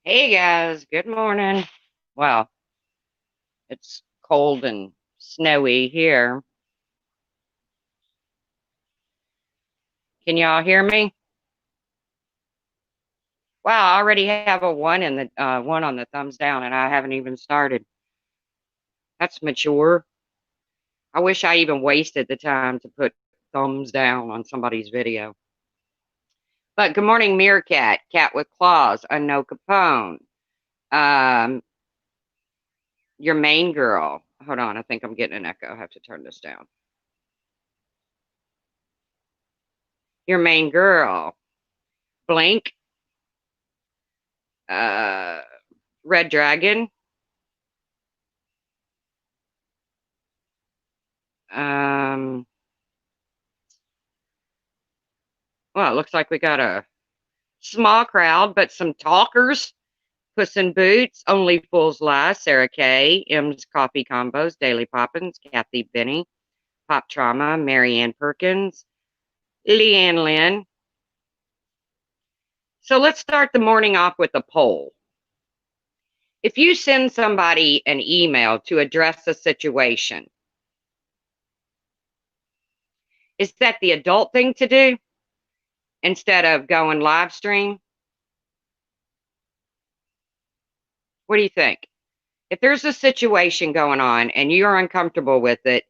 Hey guys, good morning. Well, it's cold and snowy here. Can y'all hear me? Wow, I already have a one in the one on the thumbs down, and I haven't even started. That's mature. I wish I even wasted the time to put thumbs down on somebody's video. But good morning, Meerkat, Cat with Claws, Unknown Capone, um, your main girl. Hold on, I think I'm getting an echo. I have to turn this down. Your main girl, Blink, uh, Red Dragon. Um, well, it looks like we got a small crowd, but some talkers. Puss in Boots, Only Fools Lie, Sarah Kay, M's Coffee Combos, Daily Poppins, Kathy Benny, Pop Trauma, Marianne Perkins, Leanne Lynn. So let's start the morning off with a poll. If you send somebody an email to address a situation, is that the adult thing to do instead of going live stream? What do you think? If there's a situation going on and you're uncomfortable with it,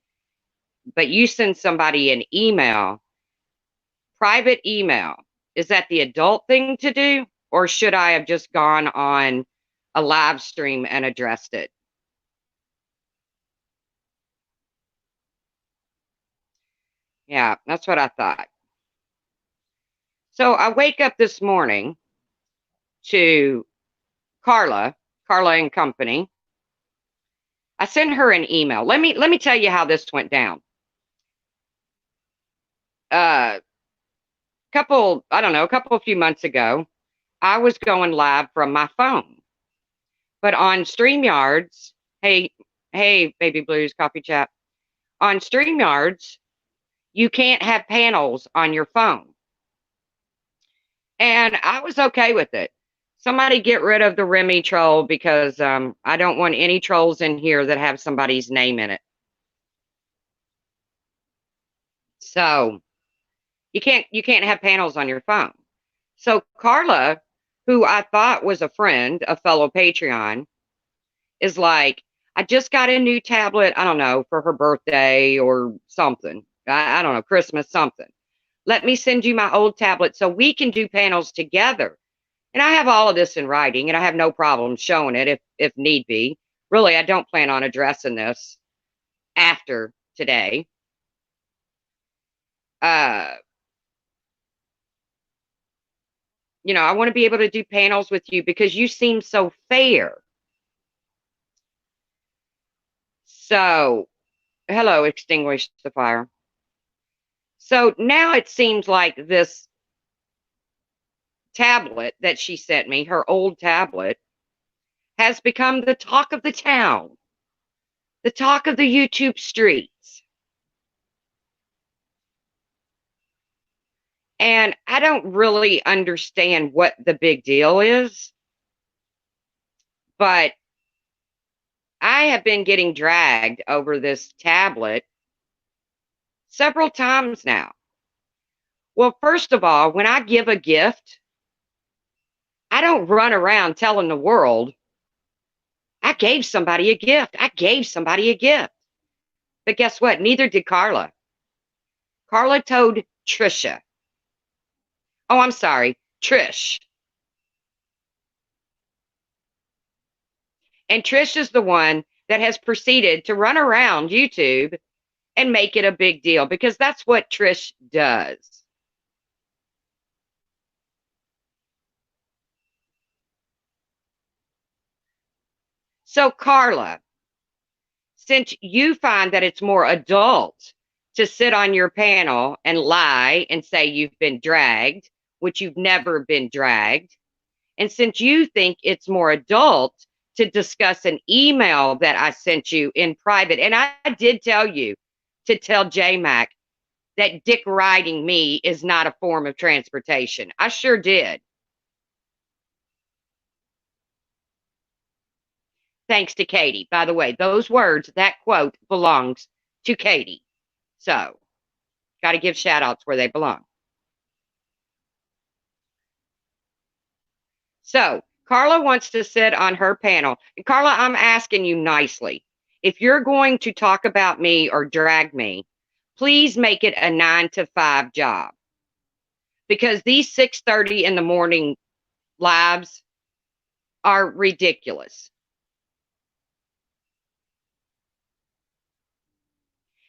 but you send somebody an email, private email, is that the adult thing to do? Or should I have just gone on a live stream and addressed it? Yeah, that's what I thought. So I wake up this morning to Carla, Carla and Company. I sent her an email. Let me tell you how this went down. Uh I don't know, a few months ago, I was going live from my phone. But on StreamYards, hey, hey, Baby Blues Coffee Chat. On StreamYards, you can't have panels on your phone. And I was okay with it. Somebody get rid of the Remy troll because I don't want any trolls in here that have somebody's name in it. So you can't have panels on your phone. So Carla, who I thought was a friend, a fellow Patreon, is like, I just got a new tablet, I don't know, for her birthday or something. I don't know, Christmas something. Let me send you my old tablet so we can do panels together. And I have all of this in writing and I have no problem showing it if need be. Really, I don't plan on addressing this after today. Uh, I want to be able to do panels with you because you seem so fair. So, hello, extinguish the fire. So now it seems like this tablet that she sent me, her old tablet, has become the talk of the town, the talk of the YouTube streets. And I don't really understand what the big deal is, but I have been getting dragged over this tablet several times now. Well, first of all, when I give a gift, I don't run around telling the world, I gave somebody a gift. I gave somebody a gift. But guess what? Neither did Carla. Carla told Trisha. Oh, I'm sorry, Trish. And Trish is the one that has proceeded to run around YouTube and make it a big deal because that's what Trish does. So, Carla, since you find that it's more adult to sit on your panel and lie and say you've been dragged, which you've never been dragged, and since you think it's more adult to discuss an email that I sent you in private, and I did tell you to tell JMac that dick riding me is not a form of transportation. I sure did. thanks to Katie. By the way, those words, that quote belongs to Katie. So, got to give shout outs where they belong. So, Carla wants to sit on her panel. And Carla, I'm asking you nicely. If you're going to talk about me or drag me, please make it a 9 to 5 job. Because these 6:30 in the morning lives are ridiculous.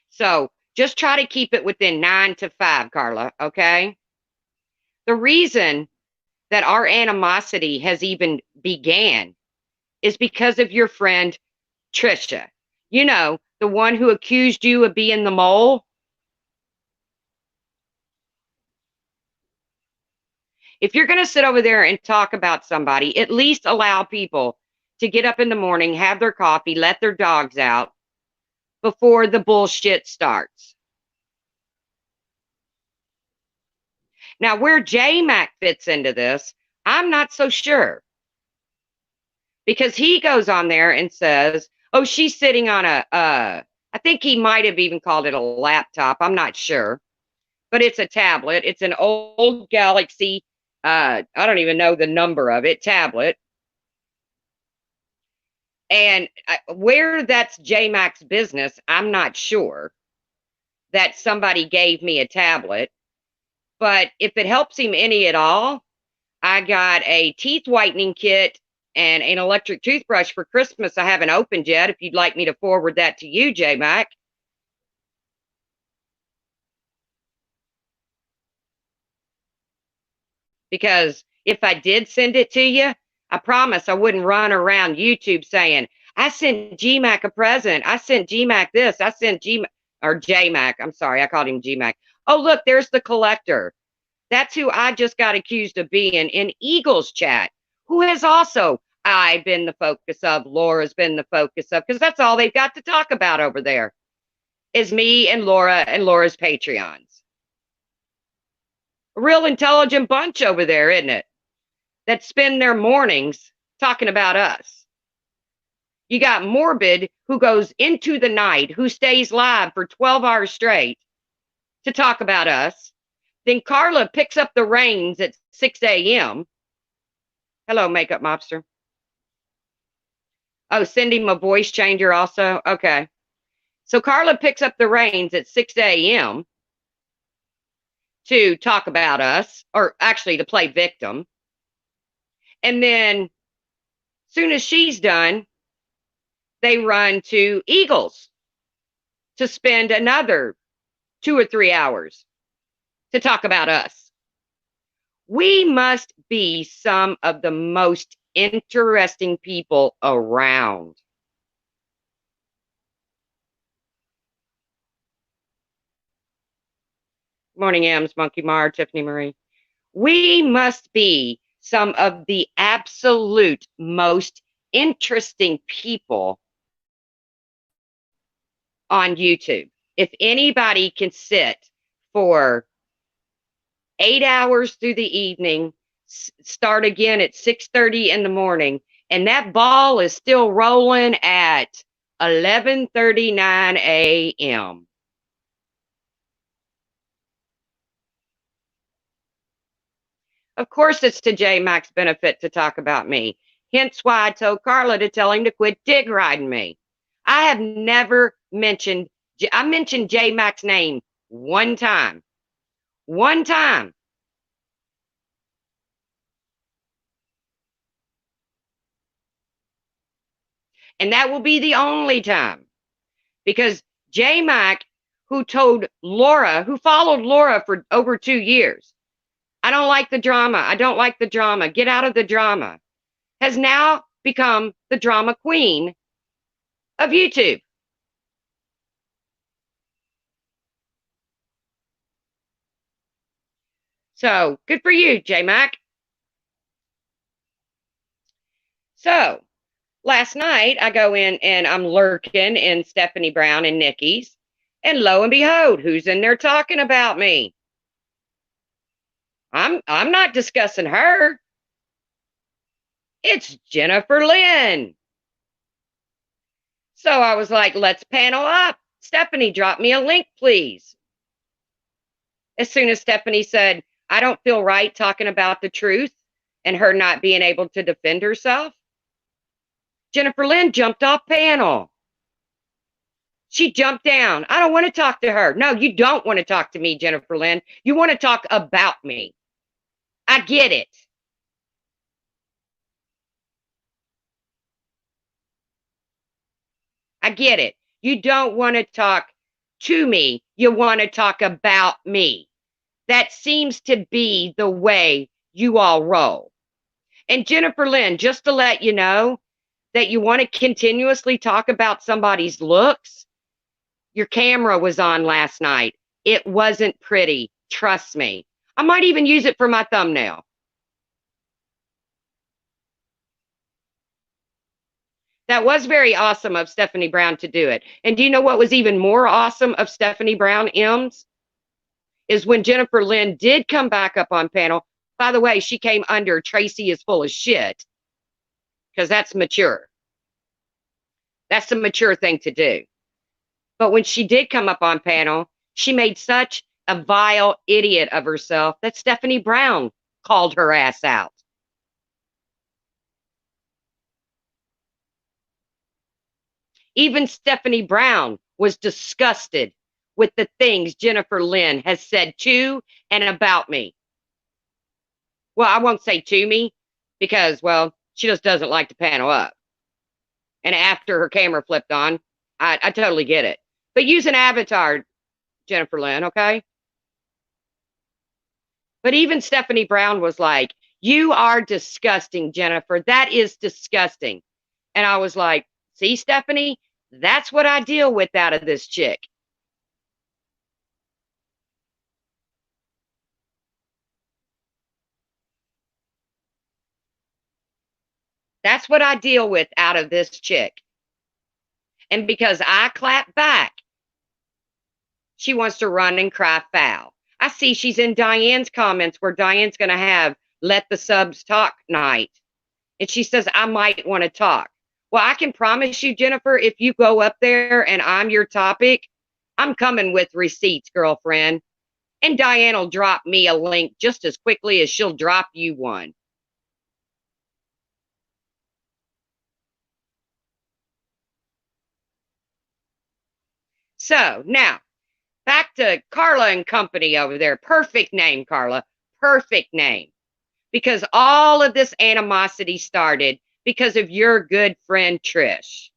So just try to keep it within 9 to 5, Carla, okay? The reason that our animosity has even began is because of your friend Trisha. You know, the one who accused you of being the mole. If you're going to sit over there and talk about somebody, at least allow people to get up in the morning, have their coffee, let their dogs out before the bullshit starts. Now, where J Mac fits into this, I'm not so sure. Because he goes on there and says, oh, she's sitting on I think he might have even called it a laptop. I'm not sure. But it's a tablet. It's an old Galaxy, I don't even know the number of it, tablet. And where that's J Mac's business, I'm not sure that somebody gave me a tablet. But if it helps him any at all, I got a teeth whitening kit and an electric toothbrush for Christmas. I haven't opened yet. If you'd like me to forward that to you, J Mac. Because if I did send it to you, I promise I wouldn't run around YouTube saying, I sent GMAC a present. I sent GMAC this. I sent GMAC or JMac. I'm sorry, I called him GMAC. Oh, look, there's the collector. That's who I just got accused of being in Eagles chat, who has also I've been the focus of, Laura's been the focus of, because that's all they've got to talk about over there is me and Laura's Patreons. A real intelligent bunch over there, isn't it? That spend their mornings talking about us. You got Morbid, who goes into the night, who stays live for 12 hours straight to talk about us. Then Carla picks up the reins at 6 a.m. Hello, Makeup Mobster. Oh, send him a voice changer also? Okay. So Carla picks up the reins at 6 a.m. to talk about us, or actually to play victim. And then as soon as she's done, they run to Eagles to spend another 2 or 3 hours to talk about us. We must be some of the most interesting people around. Morning, M's, Monkey Mar, Tiffany Marie. We must be some of the absolute most interesting people on YouTube. If anybody can sit for 8 hours through the evening, start again at 6:30 in the morning, and that ball is still rolling at 11:39 a.m. Of course, it's to J Mac's benefit to talk about me. Hence why I told Carla to tell him to quit dig riding me. I have never mentioned, I mentioned J Mac's name one time. One time. And that will be the only time. Because J Mac, who told Laura, who followed Laura for over 2 years, I don't like the drama. I don't like the drama. Get out of the drama. Has now become the drama queen of YouTube. So good for you, J Mac. So last night I go in and I'm lurking in Stephanie Brown and Nikki's, and lo and behold, who's in there talking about me? I'm not discussing her. It's Jennifer Lynn. So I was like, let's panel up. Stephanie, drop me a link, please. As soon as Stephanie said, I don't feel right talking about the truth and her not being able to defend herself, Jennifer Lynn jumped off panel. She jumped down. I don't want to talk to her. No, you don't want to talk to me, Jennifer Lynn. You want to talk about me. I get it. I get it. You don't want to talk to me. You want to talk about me. That seems to be the way you all roll. And Jennifer Lynn, just to let you know that you want to continuously talk about somebody's looks, your camera was on last night. It wasn't pretty. Trust me. I might even use it for my thumbnail. That was very awesome of Stephanie Brown to do it. And do you know what was even more awesome of Stephanie Brown M's? Is when Jennifer Lynn did come back up on panel. By the way, she came under Tracy is full of shit, because that's mature. That's the mature thing to do. But when she did come up on panel, she made such a vile idiot of herself that Stephanie Brown called her ass out. Even Stephanie Brown was disgusted with the things Jennifer Lynn has said to and about me. Well, I won't say to me because, well, she just doesn't like to panel up. And after her camera flipped on, I totally get it. But use an avatar, Jennifer Lynn, okay? But even Stephanie Brown was like, you are disgusting, Jennifer. That is disgusting. And I was like, see, Stephanie, that's what I deal with out of this chick. That's what I deal with out of this chick. And because I clap back, she wants to run and cry foul. I see she's in Diane's comments where Diane's going to have let the subs talk night. And she says, I might want to talk. Well, I can promise you, Jennifer, if you go up there and I'm your topic, I'm coming with receipts, girlfriend. And Diane will drop me a link just as quickly as she'll drop you one. So now, back to Carla and company over there. Perfect name, Carla. Perfect name. Because all of this animosity started because of your good friend, Trish.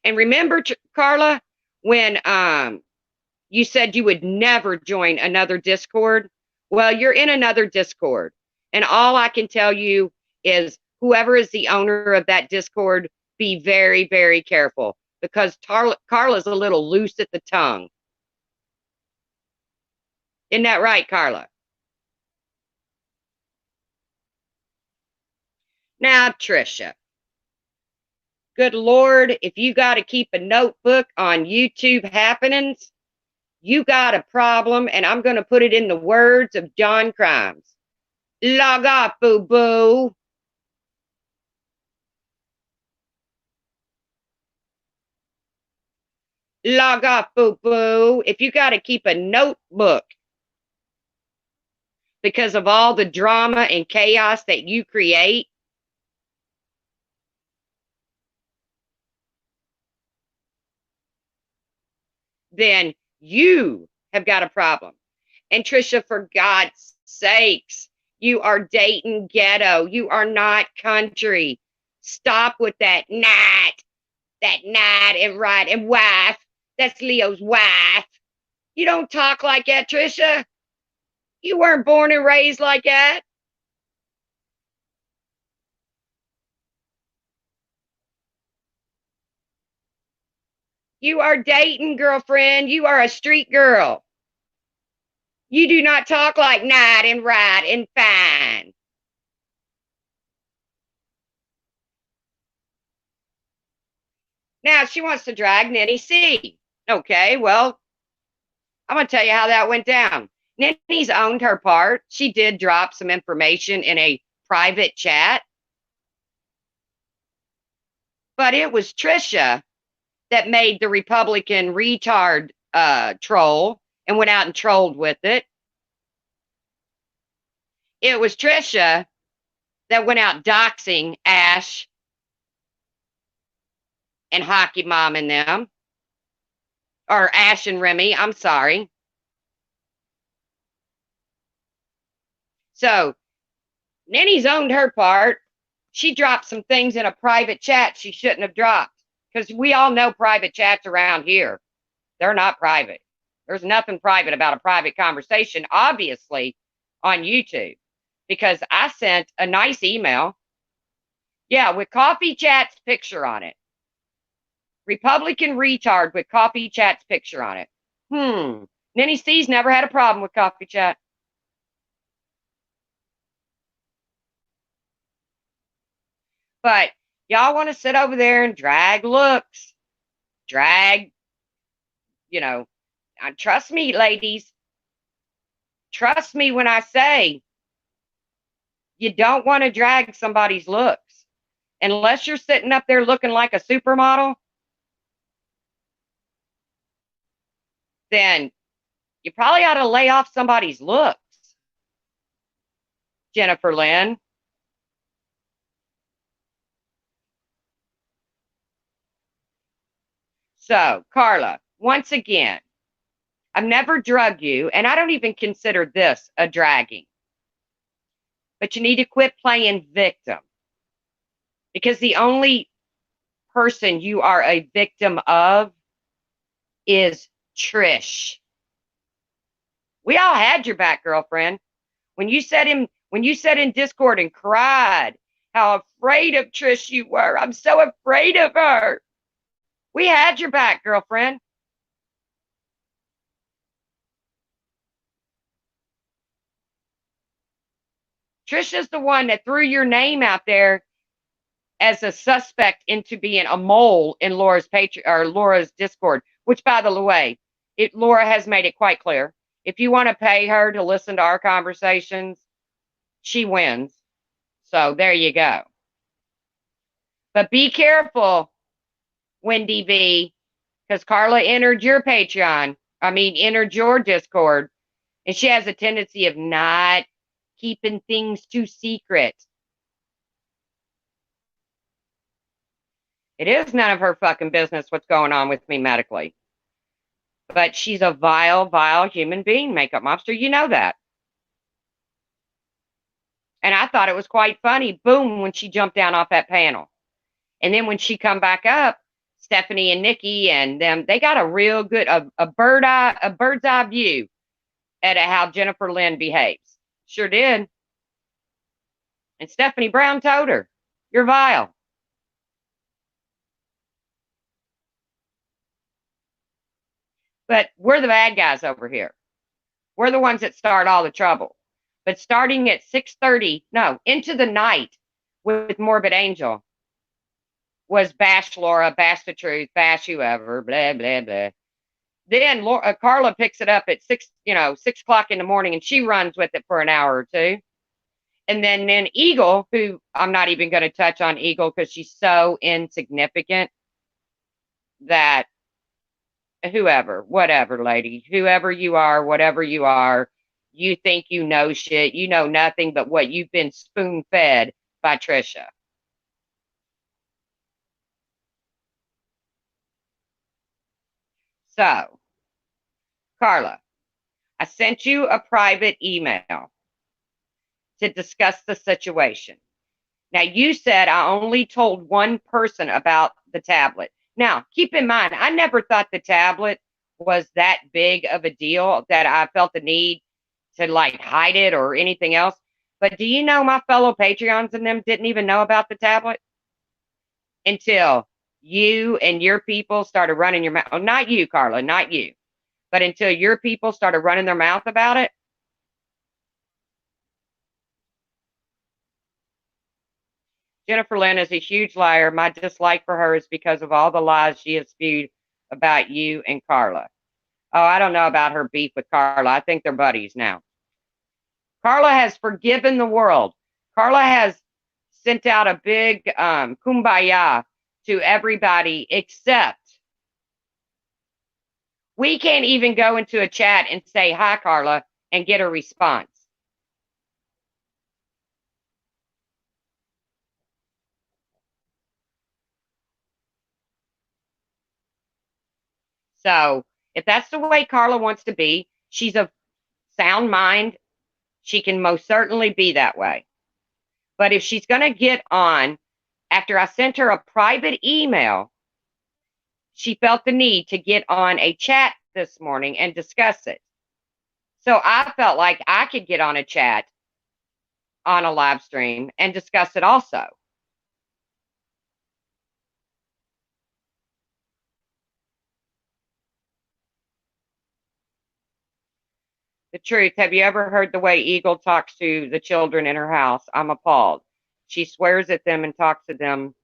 And remember, Carla, when you said you would never join another Discord? Well, you're in another Discord. And all I can tell you is whoever is the owner of that Discord, be very, very careful because Carla's a little loose at the tongue. Isn't that right, Carla? Now, Trisha, good Lord, if you got to keep a notebook on YouTube happenings, you got a problem, and I'm going to put it in the words of John Crimes. Log off, boo-boo. Log off, boo-boo. If you got to keep a notebook because of all the drama and chaos that you create, then you have got a problem. And Trisha, for God's sakes, you are dating ghetto. You are not country. Stop with that night and right and wife. That's Leo's wife. You don't talk like that, Trisha. You weren't born and raised like that. You are dating, girlfriend. You are a street girl. You do not talk like night and right and fine. Now she wants to drag Nenny C. Okay, well, I'm going to tell you how that went down. Nenny's owned her part. She did drop some information in a private chat. But it was Trisha that made the Republican retard troll and went out and trolled with it. It was Trisha that went out doxing Ash and Hockey Mom and them. Or Ash and Remy, I'm sorry. So, Nenny's owned her part. She dropped some things in a private chat she shouldn't have dropped. Because we all know private chats around here. They're not private. There's nothing private about a private conversation, obviously, on YouTube. Because I sent a nice email. Yeah, with Coffee Chat's picture on it. Republican retard with Coffee Chat's picture on it. Nenny C's never had a problem with Coffee Chat. But y'all want to sit over there and drag looks. Drag, trust me, ladies. Trust me when I say you don't want to drag somebody's looks. Unless you're sitting up there looking like a supermodel, then you probably ought to lay off somebody's looks. Jennifer Lynn. So, Carla, once again, I've never drugged you, and I don't even consider this a dragging. But you need to quit playing victim. Because the only person you are a victim of is Trish. We all had your back, girlfriend. When you said in Discord and cried how afraid of Trish you were. I'm so afraid of her. We had your back, girlfriend. Trisha's the one that threw your name out there as a suspect into being a mole in Laura's Discord, which, by the way, Laura has made it quite clear. If you want to pay her to listen to our conversations, she wins. So there you go. But be careful, Wendy V, because Carla entered your entered your Discord, and she has a tendency of not keeping things too secret. It is none of her fucking business what's going on with me medically. But she's a vile, vile human being, Makeup Monster. You know that. And I thought it was quite funny, boom, when she jumped down off that panel. And then when she come back up, Stephanie and Nikki and them, they got a real good, a bird's eye view at how Jennifer Lynn behaves. Sure did. And Stephanie Brown told her, you're vile. But we're the bad guys over here. We're the ones that start all the trouble. But starting at 6:30, no, into the night with Morbid Angel was bash Laura, bash the truth, bash whoever, blah, blah, blah. Then Carla picks it up at 6 o'clock in the morning, and she runs with it for an hour or two. And then Eagle, who I'm not even going to touch on Eagle because she's so insignificant that whatever, lady, whoever you are, whatever you are, you think you know shit. You know nothing but what you've been spoon-fed by Trisha. So, Carla, I sent you a private email to discuss the situation. Now, you said I only told one person about the tablet. Now, keep in mind, I never thought the tablet was that big of a deal that I felt the need to hide it or anything else. But do you know my fellow Patreons and them didn't even know about the tablet until you and your people started running your mouth. Oh, not you, Carla, not you. But until your people started running their mouth about it. Jennifer Lynn is a huge liar. My dislike for her is because of all the lies she has spewed about you and Carla. Oh, I don't know about her beef with Carla. I think they're buddies now. Carla has forgiven the world. Carla has sent out a big kumbaya to everybody except we can't even go into a chat and say, hi, Carla, and get a response. So if that's the way Carla wants to be, she's of sound mind. She can most certainly be that way. But if she's going to get on, after I sent her a private email, she felt the need to get on a chat this morning and discuss it. So I felt like I could get on a chat on a live stream and discuss it also. The truth. Have you ever heard the way Eagle talks to the children in her house? I'm appalled. She swears at them and talks to them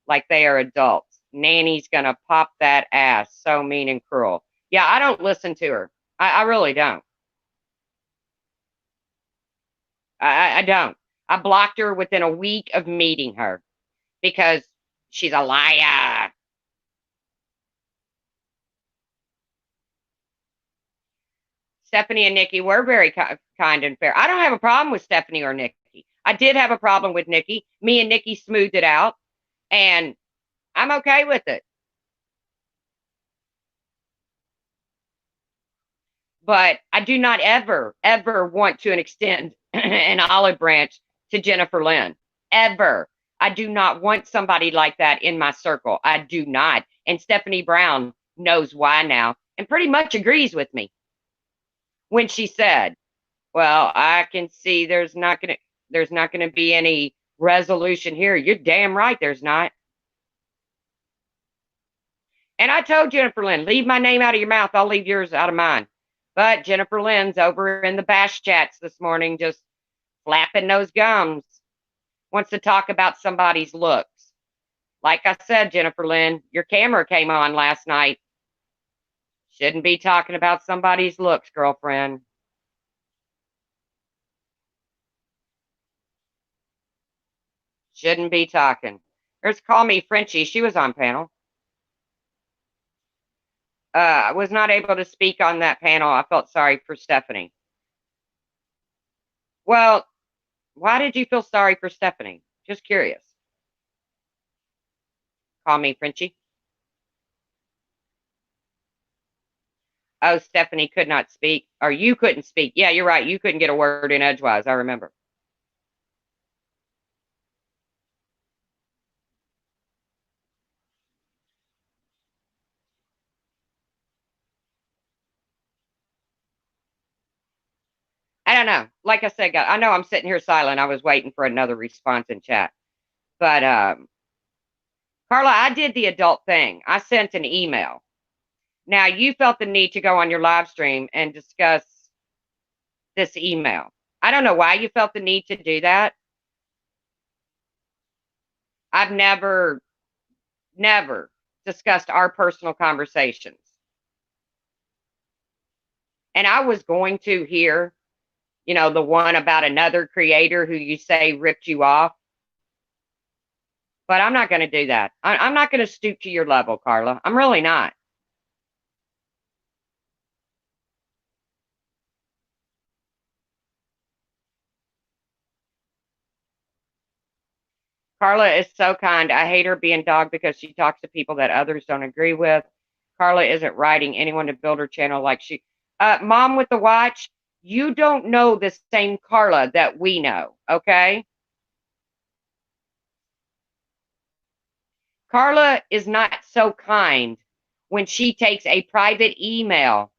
like they are adults. Nanny's gonna pop that ass. So mean and cruel. Yeah, I don't listen to her. I really don't. I don't. I blocked her within a week of meeting her because she's a liar. Stephanie and Nikki were very kind and fair. I don't have a problem with Stephanie or Nikki. I did have a problem with Nikki. Me and Nikki smoothed it out, and I'm okay with it. But I do not ever want to extend an olive branch to Jennifer Lynn. Ever. I do not want somebody like that in my circle. I do not. And Stephanie Brown knows why now and pretty much agrees with me when she said, well, I can see there's not gonna be any resolution here. You're damn right there's not. And I told Jennifer Lynn, leave my name out of your mouth, I'll leave yours out of mine. But Jennifer Lynn's over in the bash chats this morning just flapping those gums. Wants to talk about somebody's looks. Like I said, Jennifer Lynn, your camera came on last night. Shouldn't be talking about somebody's looks, girlfriend. Shouldn't be talking. Call me Frenchie. She was on panel. I was not able to speak on that panel. I felt sorry for Stephanie. Well, why did you feel sorry for Stephanie? Just curious. Call me Frenchie. Oh, Stephanie could not speak, or you couldn't speak. Yeah, you're right. You couldn't get a word in edgewise. I remember. I don't know. Like I said, I know I'm sitting here silent. I was waiting for another response in chat. But Carla, I did the adult thing. I sent an email. Now you felt the need to go on your live stream and discuss this email. I don't know why you felt the need to do that. I've never discussed our personal conversations. And I was going to hear, the one about another creator who you say ripped you off. But I'm not going to do that. I'm not going to stoop to your level, Carla. I'm really not. Carla is so kind. I hate her being dogged because she talks to people that others don't agree with. Carla isn't writing anyone to build her channel like she. Mom with the watch, you don't know the same Carla that we know, okay? Carla is not so kind when she takes a private email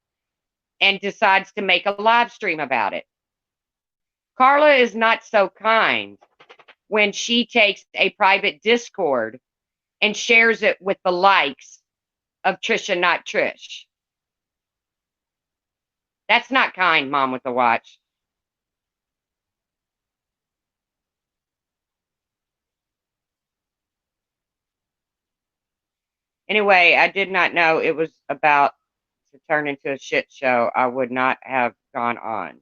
and decides to make a live stream about it. Carla is not so kind when she takes a private Discord and shares it with the likes of Trisha Not Trish. That's not kind, Mom with the watch. Anyway, I did not know it was about to turn into a shit show. I would not have gone on.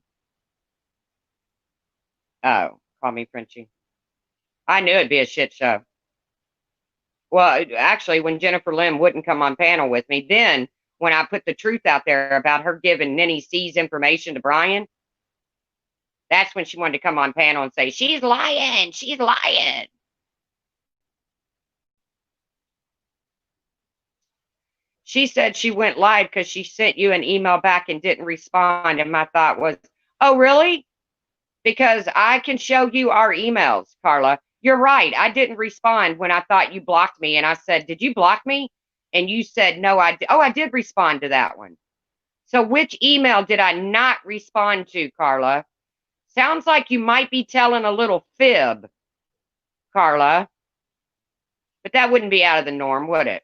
Oh, call me Frenchie. I knew it'd be a shit show. Well, actually, when Jennifer Lynn wouldn't come on panel with me, then when I put the truth out there about her giving Nenny C's information to Brian, that's when she wanted to come on panel and say, she's lying. She's lying. She said she went live because she sent you an email back and didn't respond. And my thought was, oh, really? Because I can show you our emails, Carla. You're right. I didn't respond when I thought you blocked me. And I said, did you block me? And you said, no, I did. Oh, I did respond to that one. So which email did I not respond to, Carla? Sounds like you might be telling a little fib, Carla. But that wouldn't be out of the norm, would it?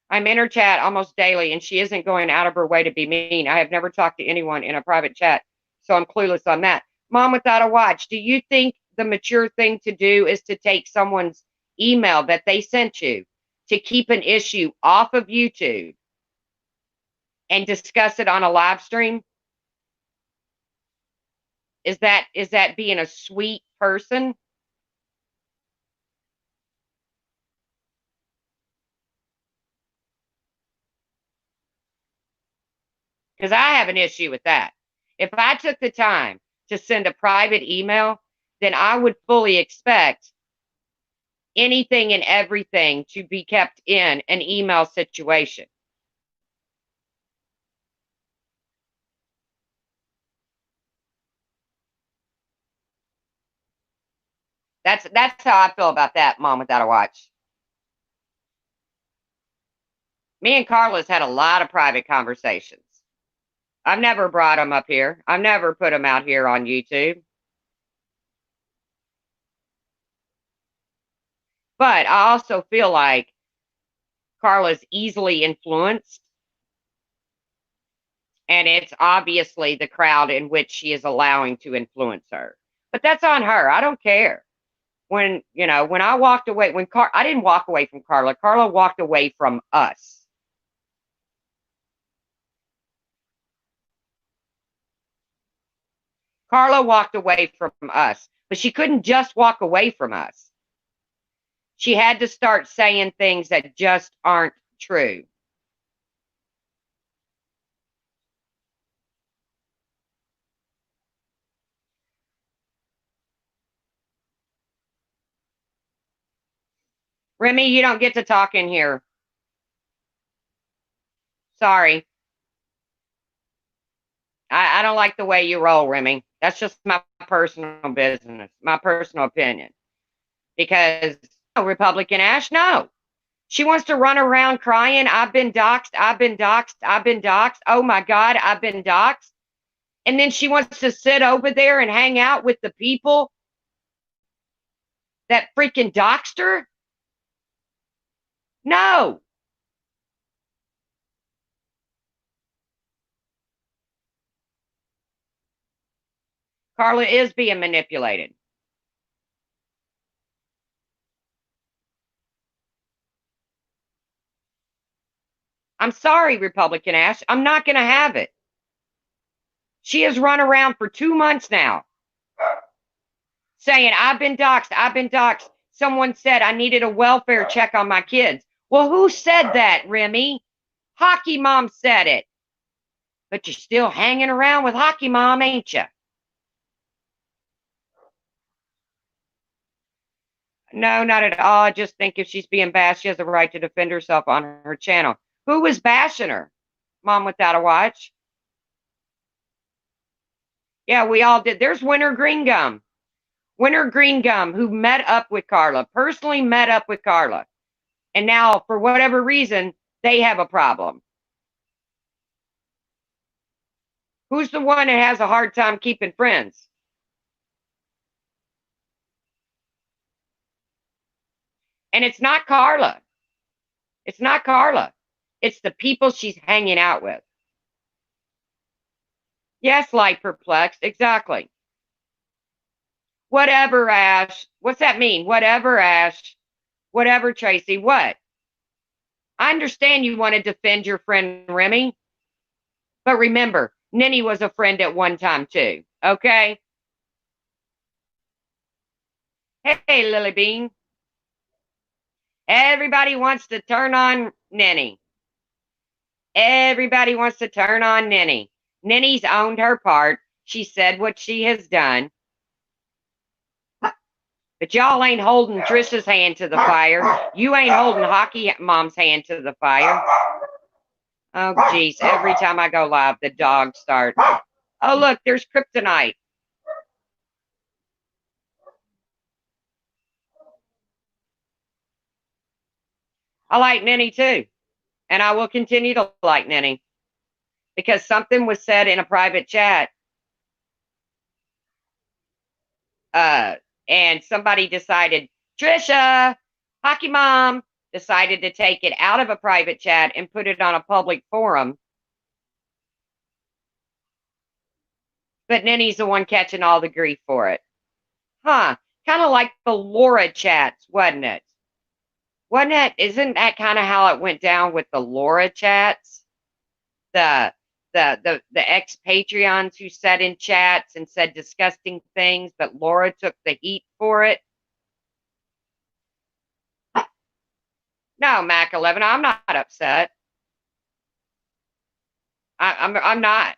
I'm in her chat almost daily, and she isn't going out of her way to be mean. I have never talked to anyone in a private chat, so I'm clueless on that. Mom Without a Watch, do you think the mature thing to do is to take someone's email that they sent you to keep an issue off of YouTube and discuss it on a live stream? Is that being a sweet person? Because I have an issue with that. If I took the time to send a private email, then I would fully expect anything and everything to be kept in an email situation. That's how I feel about that, Mom Without a Watch. Me and Carla's had a lot of private conversations. I've never brought them up here. I've never put them out here on YouTube. But I also feel like Carla's easily influenced, and it's obviously the crowd in which she is allowing to influence her. But that's on her. I don't care. When I walked away, I didn't walk away from Carla. Carla walked away from us. Carla walked away from us, but she couldn't just walk away from us. She had to start saying things that just aren't true. Remy, you don't get to talk in here. Sorry. I don't like the way you roll, Remy. That's just my personal business, my personal opinion. Because Republican Ash, no. She wants to run around crying, I've been doxxed, I've been doxxed, I've been doxxed. Oh my God, I've been doxxed. And then she wants to sit over there and hang out with the people that freaking doxed her. No. Carla is being manipulated. I'm sorry, Republican Ash. I'm not going to have it. She has run around for 2 months now saying, I've been doxxed. I've been doxxed. Someone said I needed a welfare check on my kids. Well, who said that, Remy? Hockey Mom said it. But you're still hanging around with Hockey Mom, ain't you? No, not at all. I just think if she's being bashed, she has the right to defend herself on her channel. Who was bashing her? Mom Without a Watch? Yeah, we all did. There's Winter Green Gum. Winter Green Gum, who met up with Carla, personally met up with Carla. And now, for whatever reason, they have a problem. Who's the one that has a hard time keeping friends? And it's not Carla. It's not Carla. It's the people she's hanging out with. Yes, light perplexed. Exactly. Whatever, Ash. What's that mean? Whatever, Ash. Whatever, Tracy. What? I understand you want to defend your friend Remy. But remember, Nenny was a friend at one time too. Okay? Hey, Lily Bean. Everybody wants to turn on Nenny. Everybody wants to turn on Nenny. Nenny's owned her part. She said what she has done. But y'all ain't holding Trisha's hand to the fire. You ain't holding Hockey Mom's hand to the fire. Oh, geez. Every time I go live, the dogs start. Oh, look, there's kryptonite. I like Nenny too. And I will continue to like Nenny. Because something was said in a private chat. And somebody decided, Trisha, Hockey Mom decided to take it out of a private chat and put it on a public forum. But Nenny's the one catching all the grief for it. Huh. Kind of like the Laura chats, wasn't it? Wasn't it? Isn't that kind of how it went down with the Laura chats? The ex Patreons who sat in chats and said disgusting things, but Laura took the heat for it. No, Mac 11, I'm not upset. I'm not.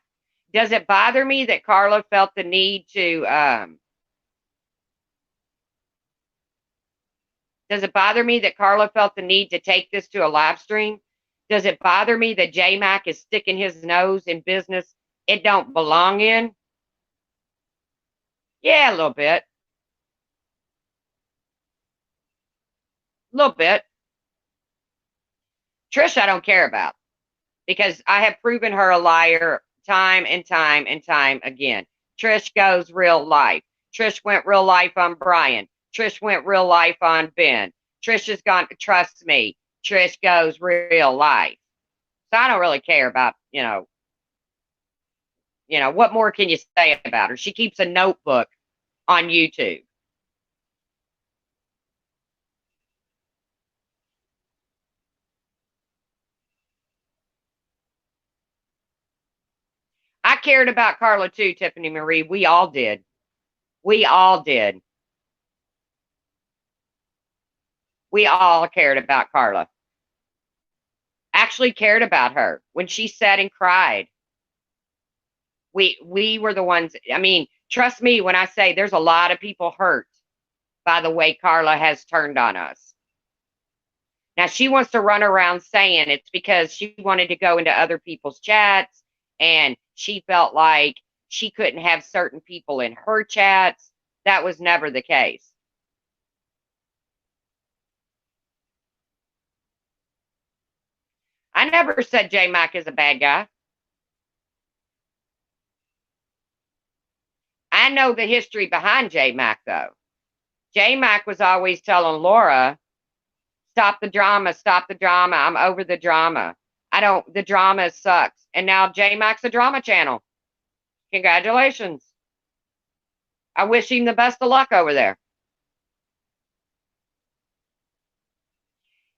Does it bother me that Carla felt the need to does it bother me that Carla felt the need to take this to a live stream? Does it bother me that J Mac is sticking his nose in business it don't belong in? Yeah, a little bit. A little bit. Trish, I don't care about because I have proven her a liar time and time and time again. Trish goes real life. Trish went real life on Brian. Trish went real life on Ben. Trish has gone, trust me, Trish goes real life. So I don't really care about, what more can you say about her? She keeps a notebook on YouTube. I cared about Carla too, Tiffany Marie. We all did. We all did. We all cared about Carla. Actually cared about her when she sat and cried. We were the ones. I mean, trust me when I say there's a lot of people hurt by the way Carla has turned on us. Now she wants to run around saying it's because she wanted to go into other people's chats and she felt like she couldn't have certain people in her chats. That was never the case. I never said J Mac is a bad guy. I know the history behind J Mac though. J Mac was always telling Laura, stop the drama, stop the drama. I'm over the drama. The drama sucks. And now J Mac's a drama channel. Congratulations. I wish him the best of luck over there.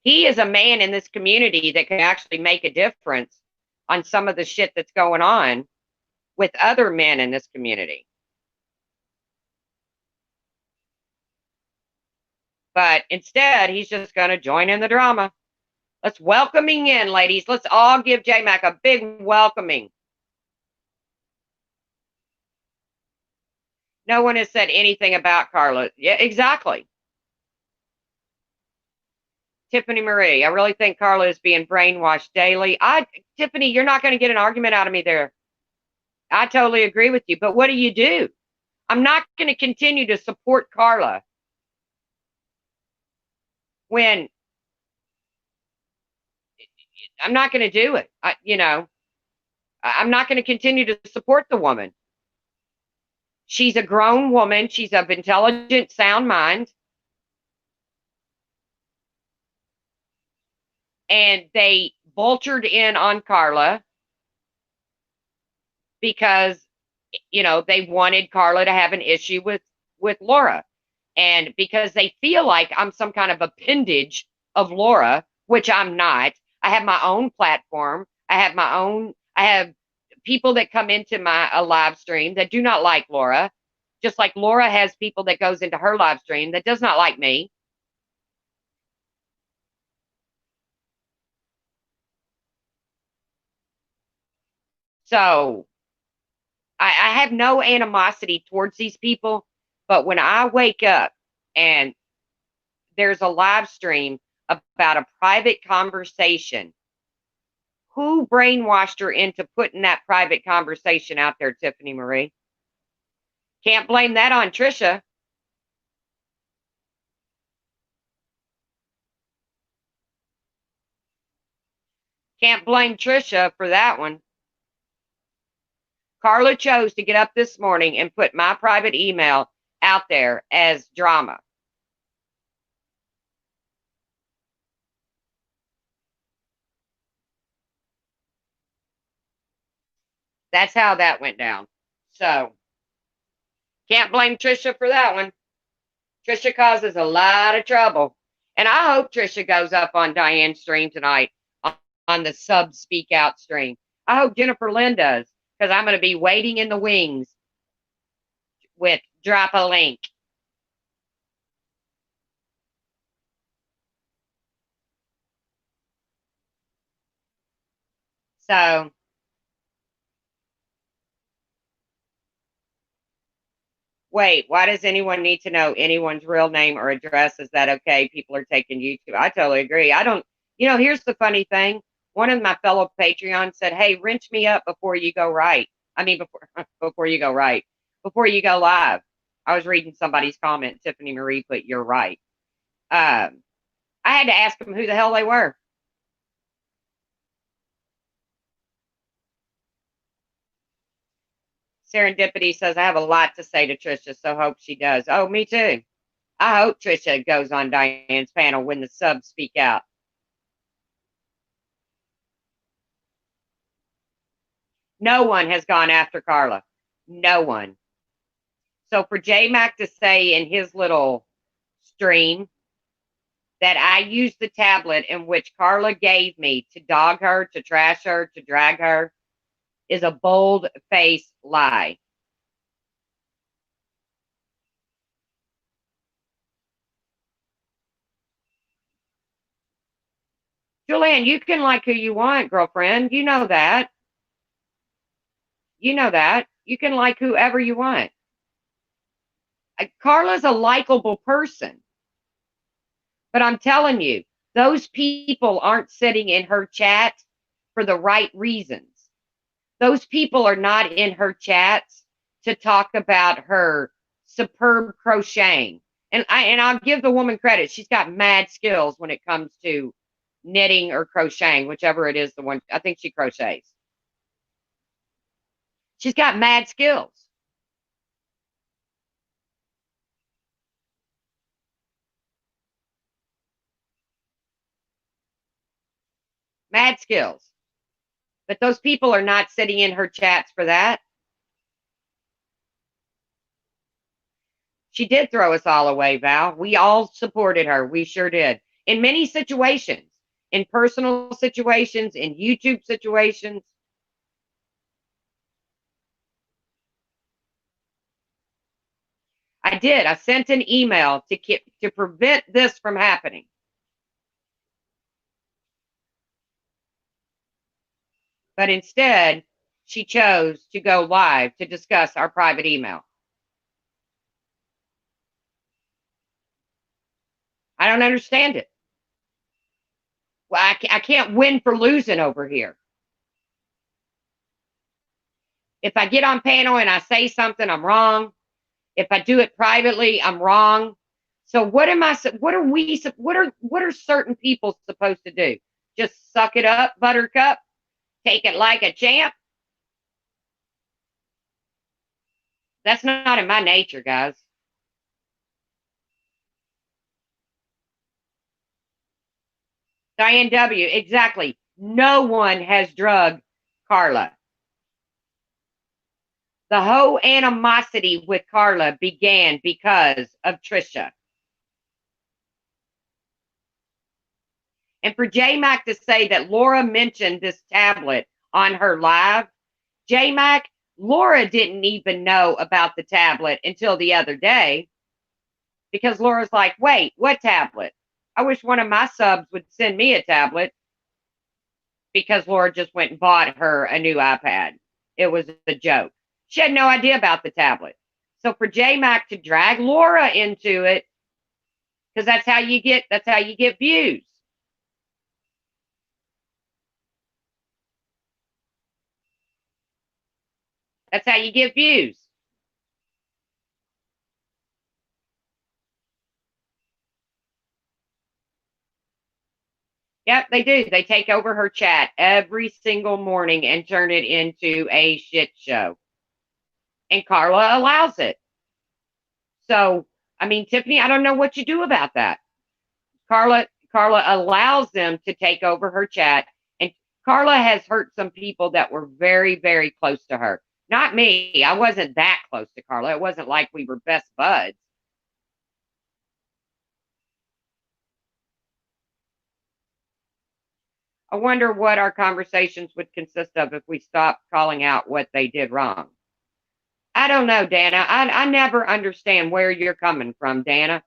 He is a man in this community that can actually make a difference on some of the shit that's going on with other men in this community. But instead, he's just going to join in the drama. Let's welcome him in, ladies. Let's all give J Mac a big welcoming. No one has said anything about Carla. Yeah, exactly. Tiffany Marie, I really think Carla is being brainwashed daily. Tiffany, you're not going to get an argument out of me there. I totally agree with you. But what do? I'm not going to continue to support Carla when I'm not going to do it. I'm not going to continue to support the woman. She's a grown woman. She's of intelligent, sound mind. And they vultured in on Carla because, they wanted Carla to have an issue with Laura. And because they feel like I'm some kind of appendage of Laura, which I'm not. I have my own platform. I have people that come into my a live stream that do not like Laura, just like Laura has people that goes into her live stream that does not like me. So I have no animosity towards these people, but when I wake up and there's a live stream about a private conversation, who brainwashed her into putting that private conversation out there, Tiffany Marie? Can't blame that on Trisha. Can't blame Trisha for that one. Carla chose to get up this morning and put my private email out there as drama. That's how that went down. So, can't blame Trisha for that one. Trisha causes a lot of trouble. And I hope Trisha goes up on Diane's stream tonight on the sub speak out stream. I hope Jennifer Lynn does, because I'm going to be waiting in the wings with drop a link. So, wait, why does anyone need to know anyone's real name or address? Is that okay? People are taking YouTube. I totally agree. I don't, here's the funny thing. One of my fellow Patreons said, hey, wrench me up before you go right. I mean, before you go right, before you go live. I was reading somebody's comment. Tiffany Marie put, you're right. I had to ask them who the hell they were. Serendipity says, I have a lot to say to Trisha, so hope she does. Oh, me too. I hope Trisha goes on Diane's panel when the subs speak out. No one has gone after Carla. No one. So for J Mac to say in his little stream that I used the tablet in which Carla gave me to dog her, to trash her, to drag her is a bold faced lie. Julianne, you can like who you want, girlfriend. You know that. You know that. You can like whoever you want. Carla's a likable person. But I'm telling you, those people aren't sitting in her chat for the right reasons. Those people are not in her chats to talk about her superb crocheting. And I'll give the woman credit. She's got mad skills when it comes to knitting or crocheting, whichever it is, the one I think she crochets. She's got mad skills. Mad skills. But those people are not sitting in her chats for that. She did throw us all away, Val. We all supported her. We sure did. In many situations, in personal situations, in YouTube situations. I did. I sent an email to prevent this from happening. But instead, she chose to go live to discuss our private email. I don't understand it. Well, I can't win for losing over here. If I get on panel and I say something, I'm wrong. If I do it privately, I'm wrong. So what are certain people supposed to do? Just suck it up, buttercup? Take it like a champ? That's not in my nature, guys. Diane W., exactly. No one has drugged Carla. The whole animosity with Carla began because of Trisha. And for J Mac to say that Laura mentioned this tablet on her live, J Mac, Laura didn't even know about the tablet until the other day because Laura's like, wait, what tablet? I wish one of my subs would send me a tablet because Laura just went and bought her a new iPad. It was a joke. She had no idea about the tablet. So for J Mac to drag Laura into it, because that's how you get views. That's how you get views. Yep, they do. They take over her chat every single morning and turn it into a shit show. And Carla allows it. So, I mean, Tiffany, I don't know what you do about that. Carla allows them to take over her chat. And Carla has hurt some people that were very, very close to her. Not me. I wasn't that close to Carla. It wasn't like we were best buds. I wonder what our conversations would consist of if we stopped calling out what they did wrong. I don't know, Dana. I never understand where you're coming from, Dana.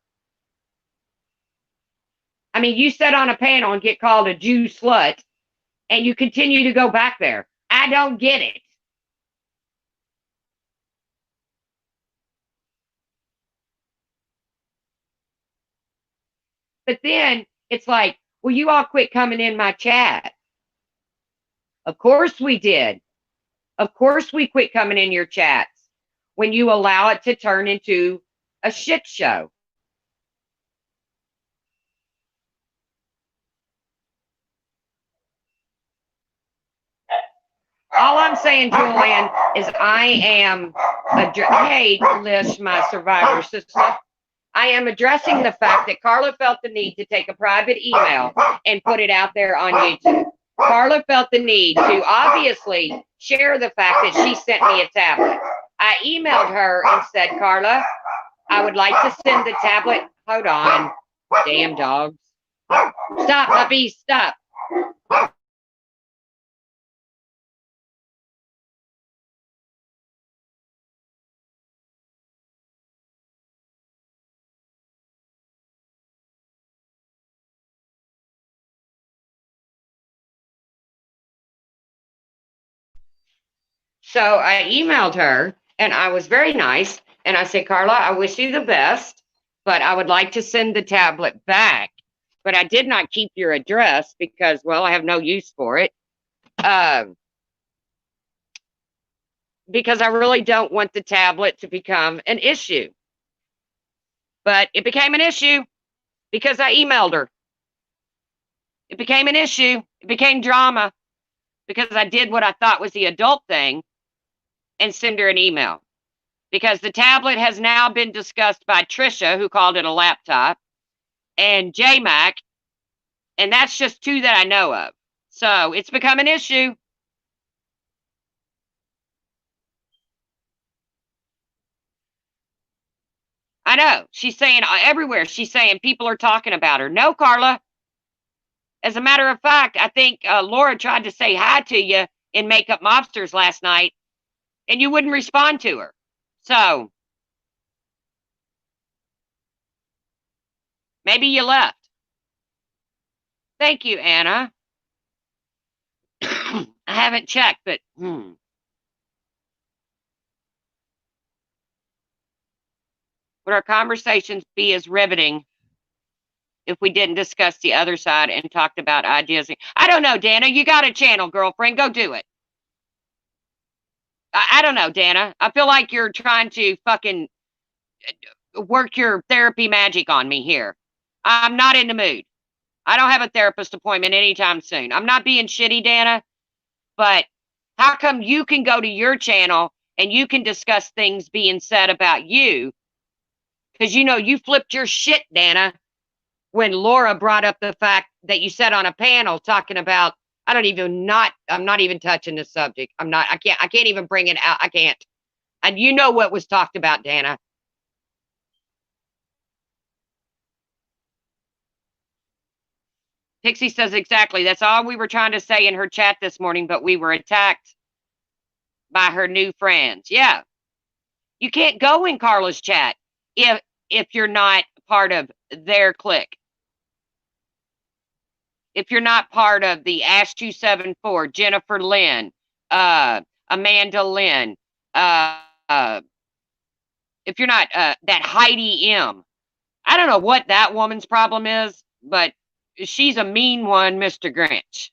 I mean, you sit on a panel and get called a Jew slut, and you continue to go back there. I don't get it. But then it's like, well, you all quit coming in my chat. Of course we did. Of course we quit coming in your chats when you allow it to turn into a shit show. All I'm saying, Julian, is I am, hey, Lish, my survivor sister, I am addressing the fact that Carla felt the need to take a private email and put it out there on YouTube. Carla felt the need to obviously share the fact that she sent me a tablet. I emailed her and said, Carla, I would like to send the tablet. Hold on. Damn dogs. Stop, puppies, stop. So I emailed her and I was very nice. And I said, Carla, I wish you the best, but I would like to send the tablet back. But I did not keep your address because, well, I have no use for it. Because I really don't want the tablet to become an issue. But it became an issue because I emailed her. It became an issue. It became drama because I did what I thought was the adult thing and send her an email. Because the tablet has now been discussed by Trisha, who called it a laptop, and JMac, and that's just two that I know of. So it's become an issue. I know. She's saying everywhere. She's saying people are talking about her. No, Carla. As a matter of fact, I think Laura tried to say hi to you in Makeup Mobsters last night, and you wouldn't respond to her. So maybe you left. Thank you, Anna. I haven't checked, but would our conversations be as riveting if we didn't discuss the other side and talked about ideas? I don't know, Dana. You got a channel, girlfriend. Go do it. I don't know, Dana. I feel like you're trying to fucking work your therapy magic on me here. I'm not in the mood. I don't have a therapist appointment anytime soon. I'm not being shitty, Dana, but how come you can go to your channel and you can discuss things being said about you? Because you know you flipped your shit, Dana, when Laura brought up the fact that you said on a panel talking about I'm not even touching the subject. I can't even bring it out. I can't. And you know what was talked about, Dana. Pixie says exactly. That's all we were trying to say in her chat this morning, but we were attacked. by her new friends. Yeah. You can't go in Carla's chat if you're not part of their clique. If you're not part of the Ash 274, Jennifer Lynn, Amanda Lynn, if you're not that Heidi M. I don't know what that woman's problem is, but she's a mean one, Mr. Grinch.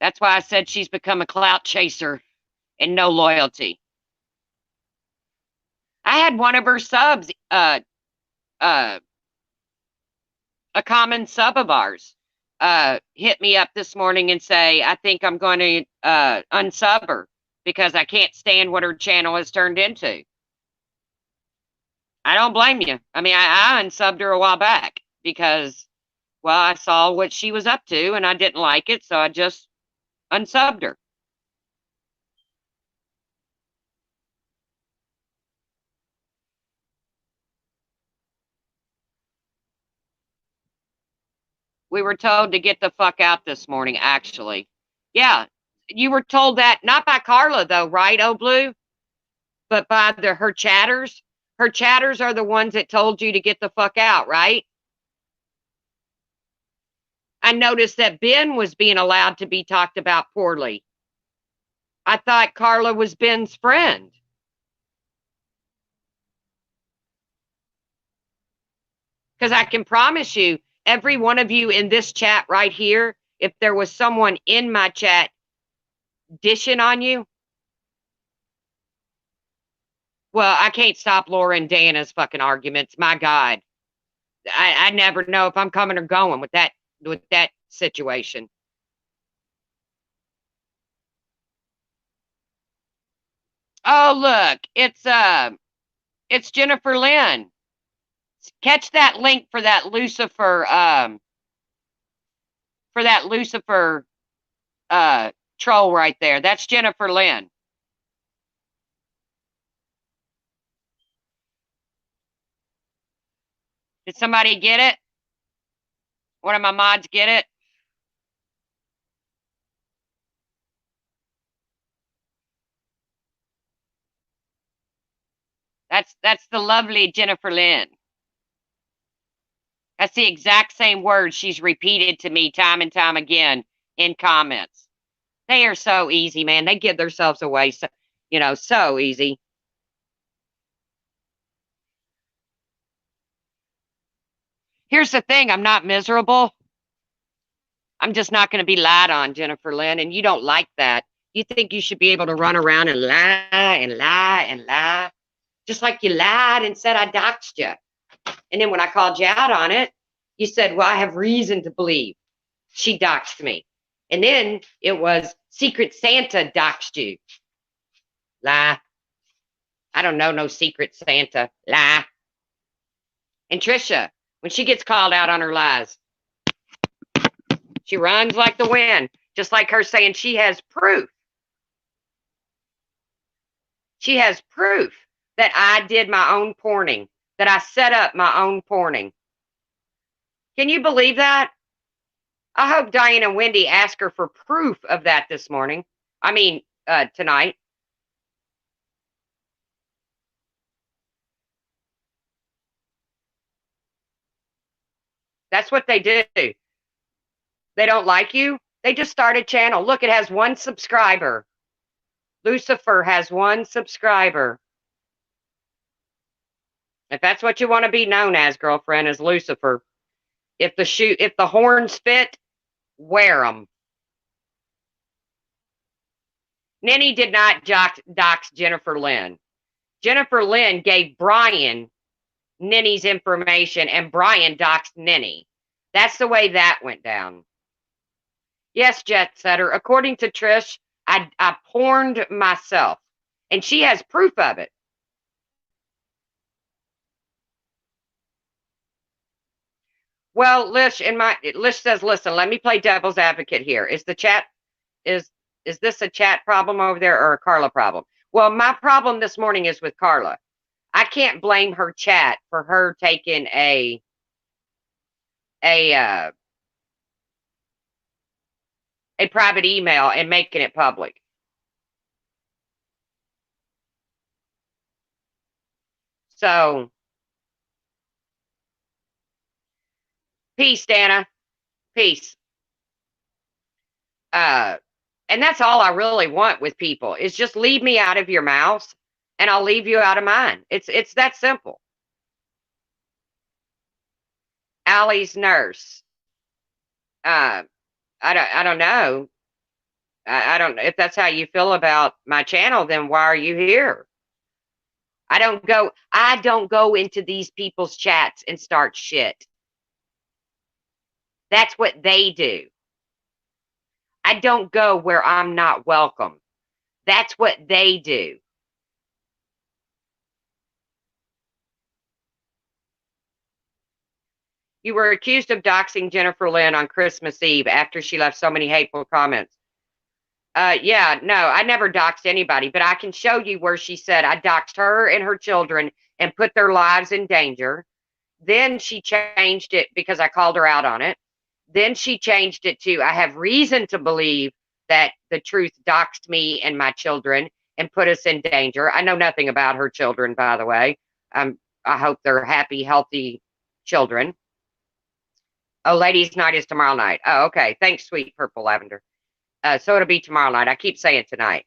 That's why I said she's become a clout chaser and no loyalty. I had one of her subs, a common sub of ours, hit me up this morning and say, I think I'm going to unsub her because I can't stand what her channel has turned into. I don't blame you. I mean, I unsubbed her a while back because, well, I saw what she was up to and I didn't like it, so I just unsubbed her. We were told to get the fuck out this morning, actually. Yeah, you were told that, not by Carla, though, right, Oh Blue? But by her chatters. Her chatters are the ones that told you to get the fuck out, right? I noticed that Ben was being allowed to be talked about poorly. I thought Carla was Ben's friend. Because I can promise you, every one of you in this chat right here, if there was someone in my chat dishing on you, well, I can't stop Laura and Dana's fucking arguments. My God. I never know if I'm coming or going with that situation. Oh, look, it's Jennifer Lynn. Catch that link for that Lucifer troll right there. That's Jennifer Lynn. Did somebody get it? One of my mods get it? That's the lovely Jennifer Lynn. That's the exact same words she's repeated to me time and time again in comments. They are so easy, man. They give themselves away so, so easy. Here's the thing, I'm not miserable. I'm just not going to be lied on, Jennifer Lynn, and you don't like that. You think you should be able to run around and lie and lie and lie, just like you lied and said I doxed you. And then when I called you out on it, you said, well, I have reason to believe she doxed me. And then it was Secret Santa doxed you. Lie. I don't know no Secret Santa. Lie. And Trisha, when she gets called out on her lies, she runs like the wind, just like her saying she has proof. She has proof that I did my own porning, that I set up my own porning. Can you believe that? I hope Diane and Wendy ask her for proof of that this morning. I mean, tonight. That's what they do. They don't like you. They just start a channel. Look, it has 1 subscriber. Lucifer has 1 subscriber. If that's what you want to be known as, girlfriend, is Lucifer. If the horns fit, wear them. Nenny did not dox Jennifer Lynn. Jennifer Lynn gave Brian Nenny's information, and Brian doxed Nenny. That's the way that went down. Yes, Jet Setter. According to Trish, I porned myself, and she has proof of it. Well, Lish says, listen, let me play devil's advocate here. Is this a chat problem over there or a Carla problem? Well, my problem this morning is with Carla. I can't blame her chat for her taking a a private email and making it public. So, peace, Dana. Peace. Uh, and that's all I really want with people is just leave me out of your mouth and I'll leave you out of mine. It's that simple. Allie's nurse. Uh, I don't know. I don't if that's how you feel about my channel, then why are you here? I don't go into these people's chats and start shit. That's what they do. I don't go where I'm not welcome. That's what they do. You were accused of doxing Jennifer Lynn on Christmas Eve after she left so many hateful comments. Yeah, no, I never doxed anybody, but I can show you where she said I doxed her and her children and put their lives in danger. Then she changed it because I called her out on it. Then she changed it to I have reason to believe that the truth doxed me and my children and put us in danger. I know nothing about her children, by the way. I hope they're happy, healthy children. Oh, ladies' night is tomorrow night. Oh, okay. Thanks, sweet purple lavender. So it'll be tomorrow night. I keep saying tonight.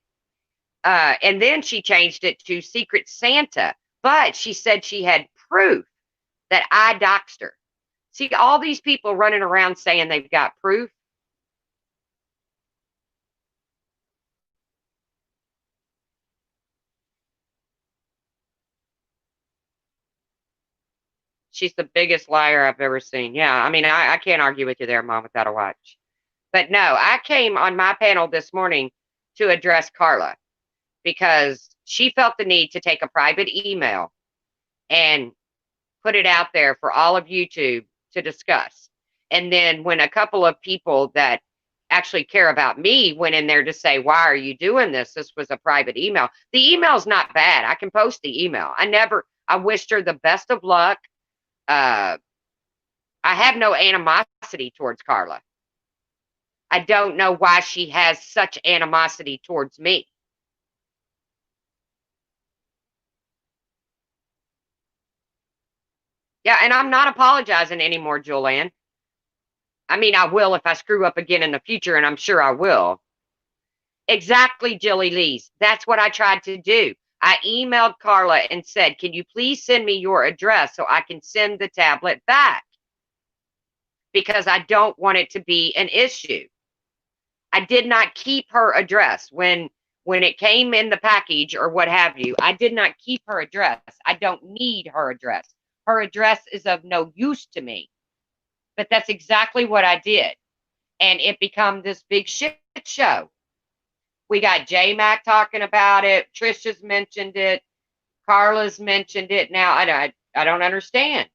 And then she changed it to Secret Santa, but she said she had proof that I doxed her. See, all these people running around saying they've got proof. She's the biggest liar I've ever seen. Yeah, I mean, I can't argue with you there, Mom, without a watch. But no, I came on my panel this morning to address Carla because she felt the need to take a private email and put it out there for all of YouTube to discuss. And then when a couple of people that actually care about me went in there to say, why are you doing this? This was a private email. The email's not bad. I can post the email. I wished her the best of luck. I have no animosity towards Carla. I don't know why she has such animosity towards me. Yeah, and I'm not apologizing anymore, Julianne. I mean, I will if I screw up again in the future, and I'm sure I will. Exactly, Jilly Lees. That's what I tried to do. I emailed Carla and said, can you please send me your address so I can send the tablet back? Because I don't want it to be an issue. I did not keep her address when it came in the package or what have you. I did not keep her address. I don't need her address. Her address is of no use to me. But that's exactly what I did. And it become this big shit show. We got J Mac talking about it. Trisha's mentioned it. Carla's mentioned it. Now I don't understand.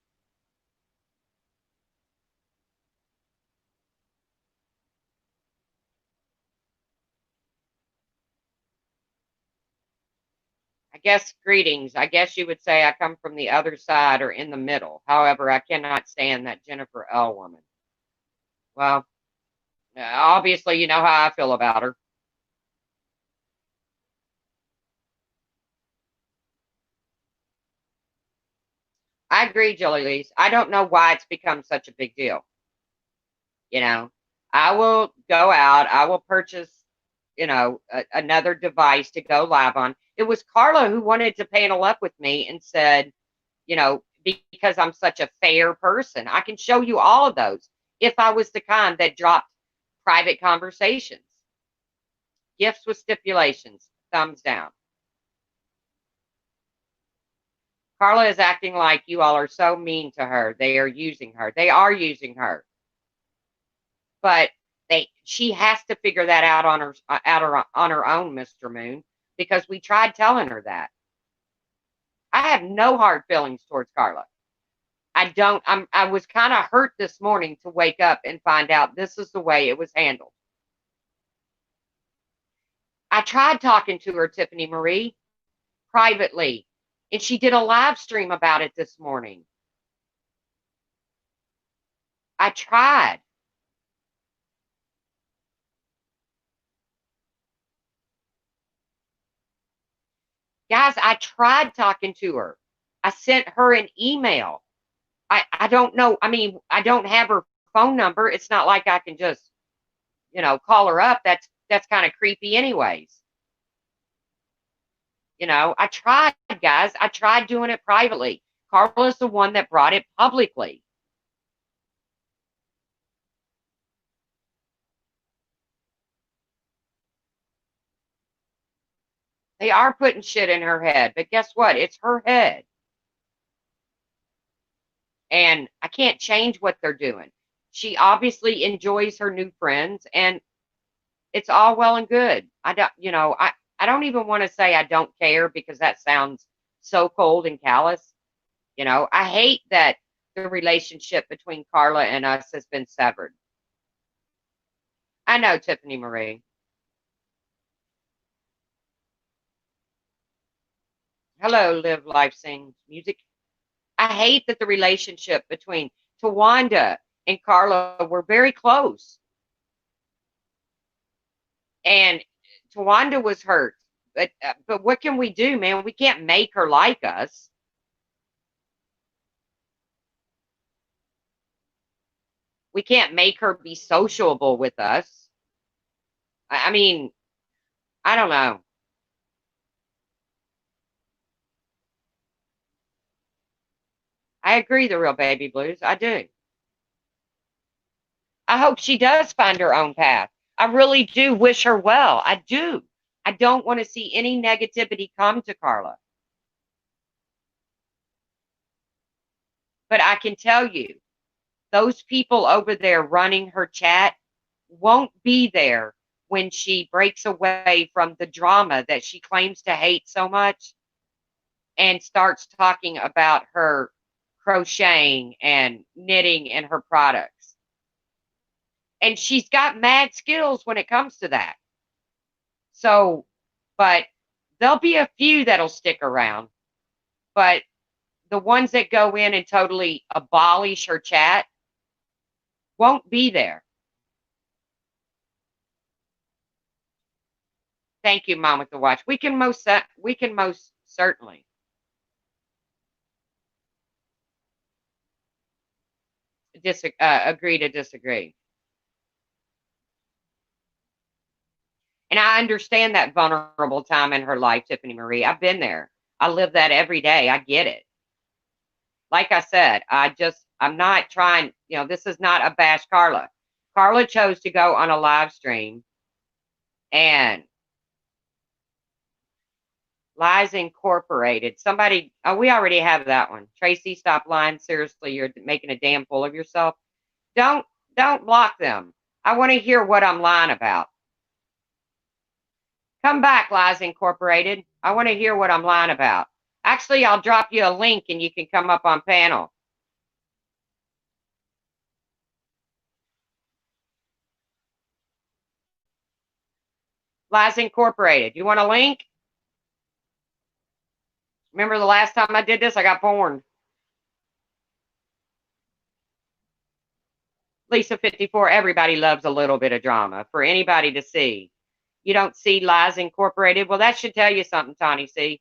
I guess greetings. I guess you would say I come from the other side or in the middle. However, I cannot stand that Jennifer L woman. Well, obviously you know how I feel about her. I agree, Julie Lees. I don't know why it's become such a big deal. You know, I will go out, I will purchase, another device to go live on. It was Carla who wanted to panel up with me and said, because I'm such a fair person, I can show you all of those if I was the kind that dropped private conversations. Gifts with stipulations, thumbs down. Carla is acting like you all are so mean to her. They are using her. They are using her. But she has to figure that out on her own, Mr. Moon, because we tried telling her that. I have no hard feelings towards Carla. I was kind of hurt this morning to wake up and find out this is the way it was handled. I tried talking to her, Tiffany Marie, privately, and she did a live stream about it this morning. I tried. Guys, I tried talking to her. I sent her an email. I don't know. I mean, I don't have her phone number. It's not like I can just, call her up. That's kind of creepy anyways. I tried, guys. I tried doing it privately. Carla's the one that brought it publicly. They are putting shit in her head, but guess what? It's her head. And I can't change what they're doing. She obviously enjoys her new friends, and it's all well and good. I don't even want to say I don't care because that sounds so cold and callous. I hate that the relationship between Carla and us has been severed. I know, Tiffany Marie. Hello, Live Life Sings Music. I hate that the relationship between Tawanda and Carla were very close. And Tawanda was hurt. But what can we do, man? We can't make her like us. We can't make her be sociable with us. I mean, I don't know. I agree, the real baby blues. I do. I hope she does find her own path. I really do wish her well. I do. I don't want to see any negativity come to Carla. But I can tell you, those people over there running her chat won't be there when she breaks away from the drama that she claims to hate so much and starts talking about her crocheting and knitting and her products. And she's got mad skills when it comes to that. So, but there'll be a few that'll stick around. But the ones that go in and totally abolish her chat won't be there. Thank you, Mom with the watch. We can most certainly agree to disagree. And I understand that vulnerable time in her life, Tiffany Marie. I've been there. I live that every day. I get it. Like I said, I'm not trying, this is not a bash Carla. Carla chose to go on a live stream and Lies Incorporated. Somebody, oh, we already have that one. Tracy, stop lying. Seriously, you're making a damn fool of yourself. Don't don't block them. I want to hear what I'm lying about. Come back, Lies Incorporated. I want to hear what I'm lying about. Actually, I'll drop you a link and you can come up on panel. Lies Incorporated. You want a link? Remember the last time I did this? I got porn. Lisa 54, everybody loves a little bit of drama for anybody to see. You don't see Lies Incorporated? Well, that should tell you something, Tawny C.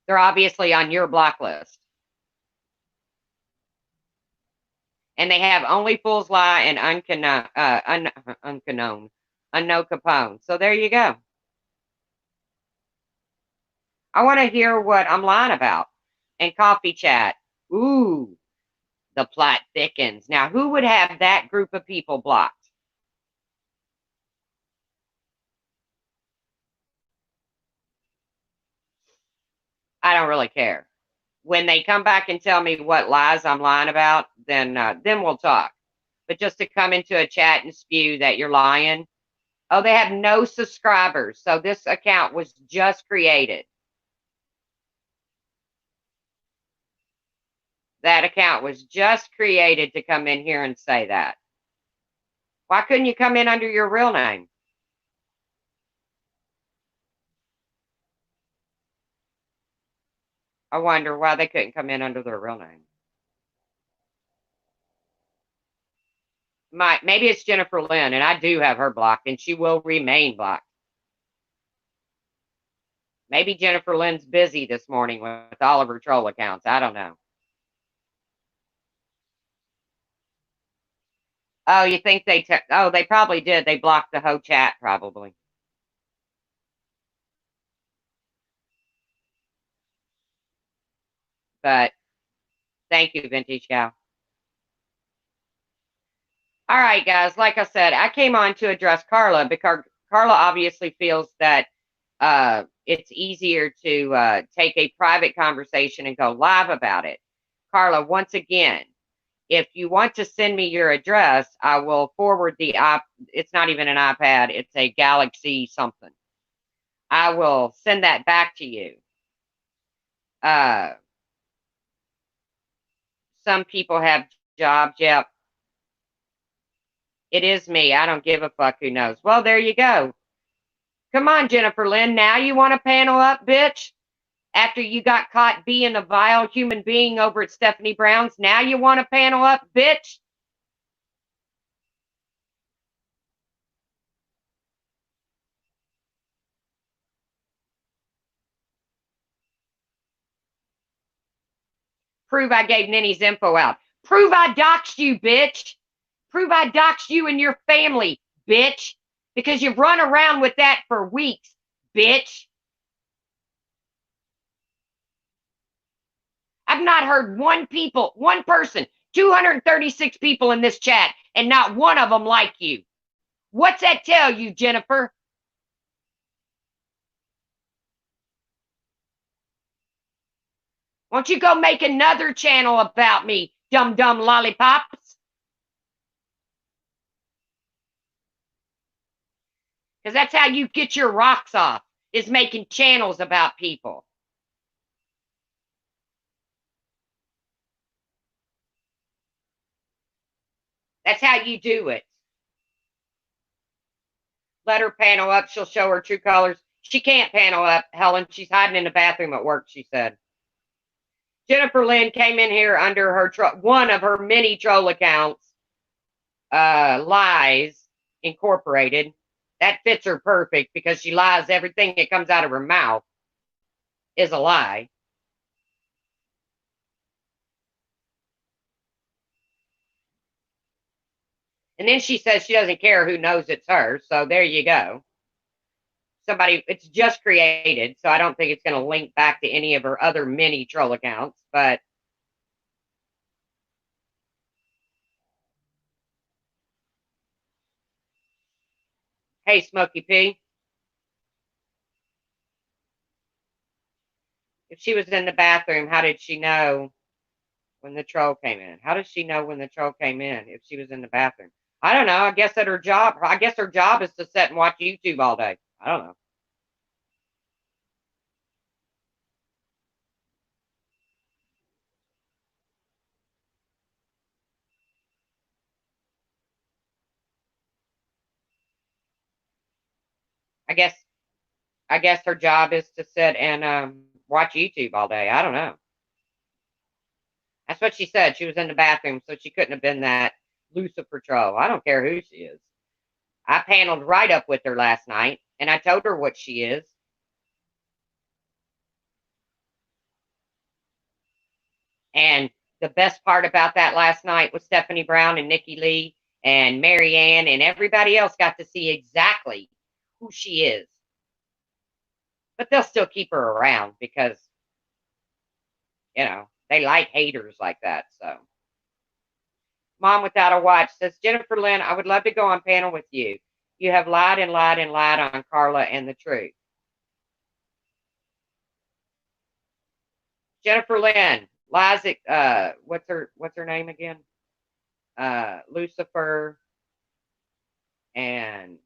They're obviously on your block list. And they have Only Fools Lie and Unknown Capone. So there you go. I want to hear what I'm lying about. And coffee chat. Ooh, the plot thickens. Now, who would have that group of people blocked? I don't really care. When they come back and tell me what lies I'm lying about, then we'll talk. But just to come into a chat and spew that you're lying, oh, they have no subscribers, so this account was just created. That account was just created to come in here and say that. Why couldn't you come in under your real name? I wonder why they couldn't come in under their real name. Maybe it's Jennifer Lynn, and I do have her blocked, and she will remain blocked. Maybe Jennifer Lynn's busy this morning with all of her troll accounts. I don't know. Oh, you think they took? Oh, they probably did. They blocked the whole chat, probably. But thank you, Vintage Cow. All right, guys. Like I said, I came on to address Carla because Carla obviously feels that it's easier to take a private conversation and go live about it. Carla, once again, if you want to send me your address, I will forward the it's not even an iPad, it's a Galaxy something. I will send that back to you. Some people have jobs. Yep. It is me. I don't give a fuck who knows. Well, there you go. Come on, Jennifer Lynn. Now you want to panel up, bitch? After you got caught being a vile human being over at Stephanie Brown's, now you want to panel up, bitch? Prove I gave Ninny's info out. Prove I doxed you, bitch. Prove I doxed you and your family, bitch. Because you've run around with that for weeks, bitch. I've not heard one person, 236 people in this chat, and not one of them like you. What's that tell you, Jennifer? Won't you go make another channel about me, dumb lollipops? Because that's how you get your rocks off, is making channels about people. That's how you do it. Let her panel up. She'll show her true colors. She can't panel up, Helen. She's hiding in the bathroom at work, she said. Jennifer Lynn came in here under her one of her many troll accounts, Lies Incorporated. That fits her perfect because she lies. Everything that comes out of her mouth is a lie. And then she says she doesn't care who knows it's her. So there you go. It's just created. So I don't think it's going to link back to any of her other many troll accounts. But hey, Smokey P. If she was in the bathroom, how did she know when the troll came in? How does she know when the troll came in if she was in the bathroom? I don't know. I guess her job is to sit and watch YouTube all day. I don't know. I guess her job is to sit and watch YouTube all day. I don't know. That's what she said. She was in the bathroom, so she couldn't have been that Lucifer troll. I don't care who she is. I paneled right up with her last night, and I told her what she is. And the best part about that last night was Stephanie Brown and Nikki Lee and Marianne and everybody else got to see exactly who she is. But they'll still keep her around because, they like haters like that. So, Mom Without a Watch says, Jennifer Lynn, I would love to go on panel with you. You have lied and lied and lied on Carla and the truth. Jennifer Lynn, lies. What's her name again? Lucifer and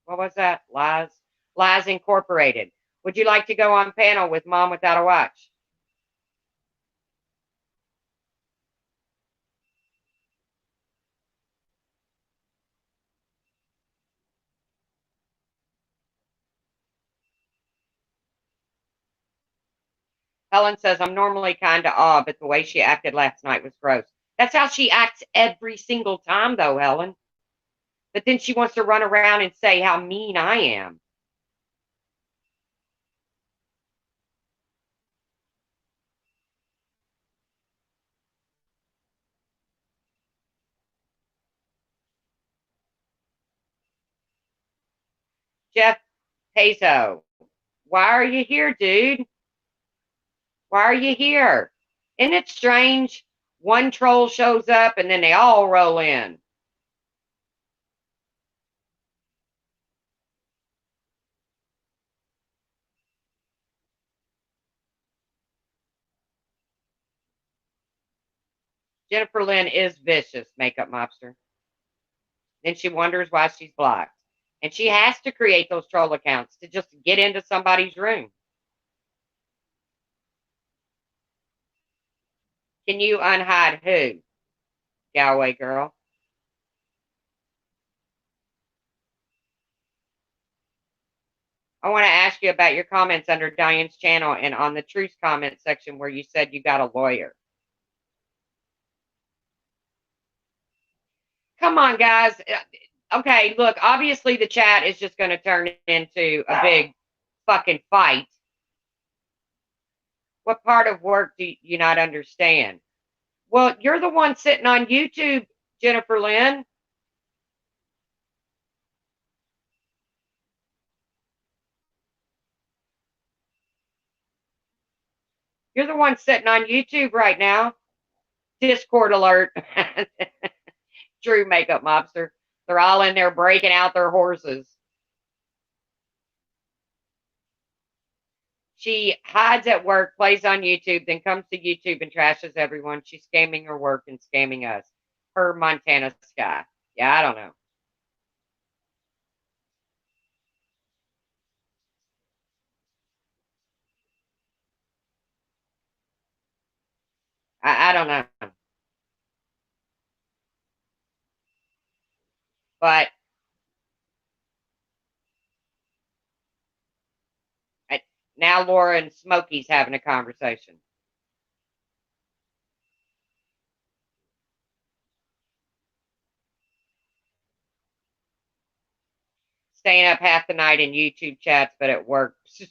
what was that? Lies Incorporated. Would you like to go on panel with Mom Without a Watch? Helen says, I'm normally kind of odd, but the way she acted last night was gross. That's how she acts every single time, though, Helen. But then she wants to run around and say how mean I am. Jeff Peso, why are you here, dude? Why are you here? Isn't it strange? One troll shows up and then they all roll in. Jennifer Lynn is vicious, makeup mobster. Then she wonders why she's blocked. And she has to create those troll accounts to just get into somebody's room. Can you unhide who? Galway girl. I want to ask you about your comments under Diane's channel and on the truth comment section where you said you got a lawyer. Come on, guys. Okay, look, obviously the chat is just going to turn into a big fucking fight. What part of work do you not understand? Well, you're the one sitting on YouTube, Jennifer Lynn. You're the one sitting on YouTube right now. Discord alert. True makeup mobster. They're all in there breaking out their horses. She hides at work, plays on YouTube, then comes to YouTube and trashes everyone. She's scamming her work and scamming us. Her Montana Sky. Yeah, I don't know. I don't know. But now Laura and Smokey's having a conversation. Staying up half the night in YouTube chats, but it works.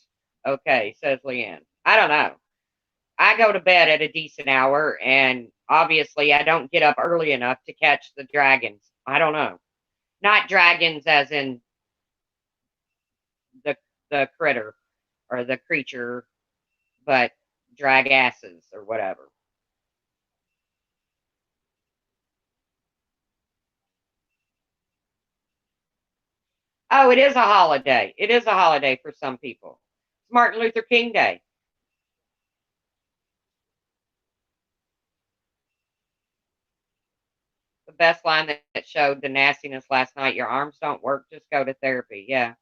Okay, says Leanne. I don't know. I go to bed at a decent hour, and obviously I don't get up early enough to catch the dragons. I don't know. Not dragons as in the the critter or the creature, but drag asses or whatever. Oh, it is a holiday. It is a holiday for some people. It's Martin Luther King Day. The best line that showed the nastiness last night. Your arms don't work. Just go to therapy. Yeah.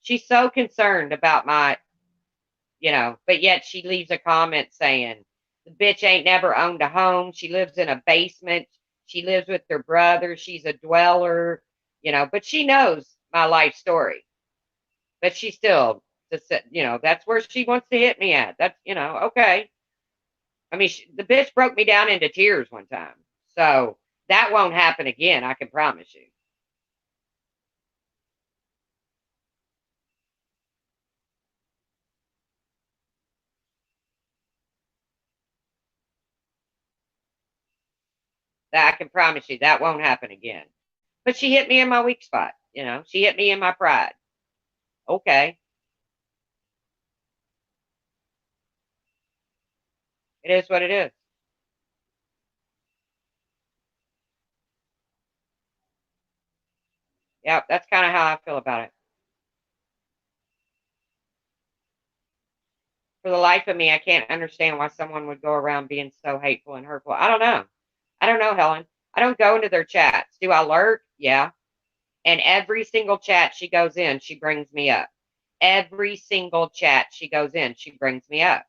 She's so concerned about but yet she leaves a comment saying, the bitch ain't never owned a home. She lives in a basement. She lives with her brother. She's a dweller, but she knows my life story. But she still, that's where she wants to hit me at. That's, okay. I mean, the bitch broke me down into tears one time. So that won't happen again. I can promise you. That I can promise you that won't happen again. But she hit me in my weak spot. She hit me in my pride. Okay. It is what it is. Yeah, that's kind of how I feel about it. For the life of me, I can't understand why someone would go around being so hateful and hurtful. I don't know. I don't know, Helen. I don't go into their chats. Do I lurk? Yeah. And every single chat she goes in, she brings me up. Every single chat she goes in, she brings me up.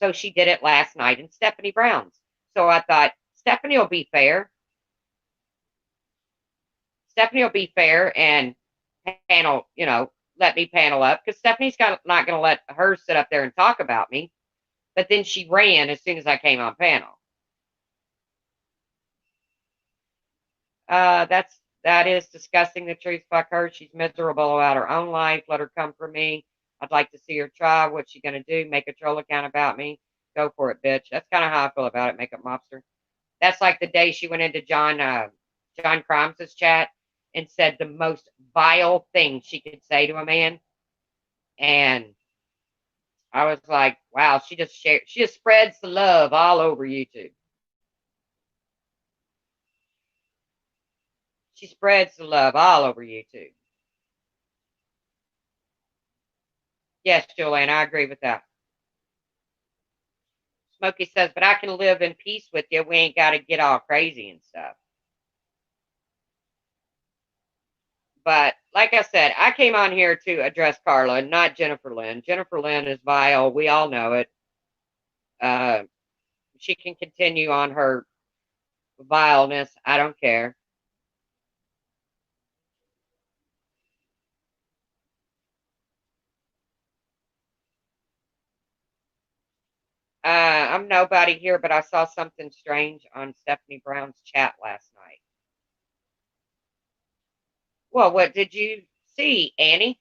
So she did it last night in Stephanie Brown's. So I thought, Stephanie will be fair. Stephanie will be fair and panel, let me panel up because Stephanie's not going to let her sit up there and talk about me. But then she ran as soon as I came on panel. That is discussing the truth. Fuck her. She's miserable about her own life. Let her come for me. I'd like to see her try. What's she gonna do? Make a troll account about me? Go for it, bitch. That's kind of how I feel about it, Makeup Mobster. That's like the day she went into John Crimes's chat and said the most vile thing she could say to a man. And I was like, wow, she just spreads the love all over YouTube. She spreads the love all over YouTube. Yes, Julian, I agree with that. Smokey says, but I can live in peace with you. We ain't got to get all crazy and stuff. But like I said, I came on here to address Carla, not Jennifer Lynn. Jennifer Lynn is vile. We all know it. Uh, she can continue on her vileness. I don't care. I'm nobody here, but I saw something strange on Stephanie Brown's chat last night. Well, what did you see, Annie?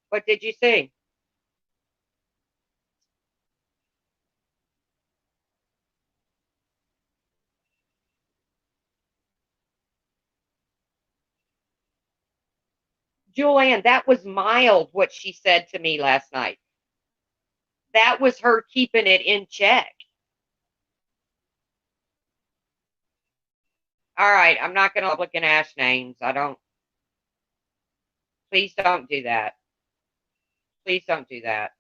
What did you see? Julian, that was mild what she said to me last night. That was her keeping it in check. All right, I'm not going to public and ash names. I don't. Please don't do that. Please don't do that.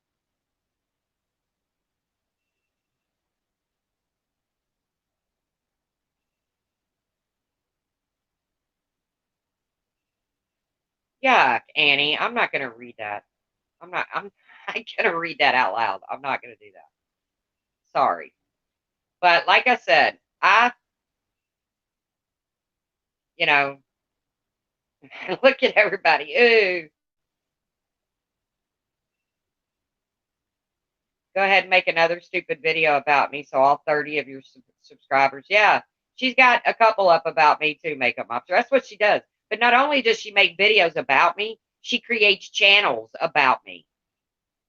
Yuck, Annie. I'm not going to read that. I'm not going to read that out loud. I'm not going to do that. Sorry. But like I said, you know, look at everybody. Ooh. Go ahead and make another stupid video about me so all 30 of your subscribers. Yeah, she's got a couple up about me too, Makeup Mobster. That's what she does. But not only does she make videos about me, she creates channels about me.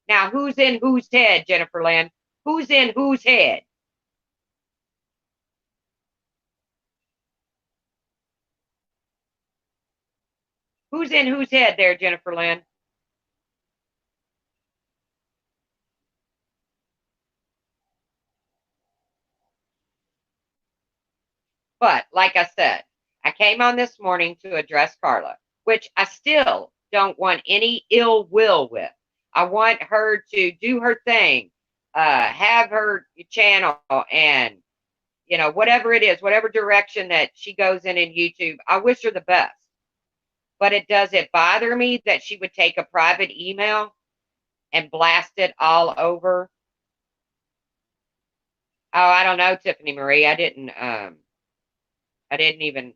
Now, who's in whose head, Jennifer Lynn? Who's in whose head? Who's in whose head there, Jennifer Lynn? But like I said, I came on this morning to address Carla, which I still don't want any ill will with. I want her to do her thing, have her channel, and whatever it is, whatever direction that she goes in YouTube. I wish her the best. But does it bother me that she would take a private email and blast it all over? Oh, I don't know, Tiffany Marie. I didn't even.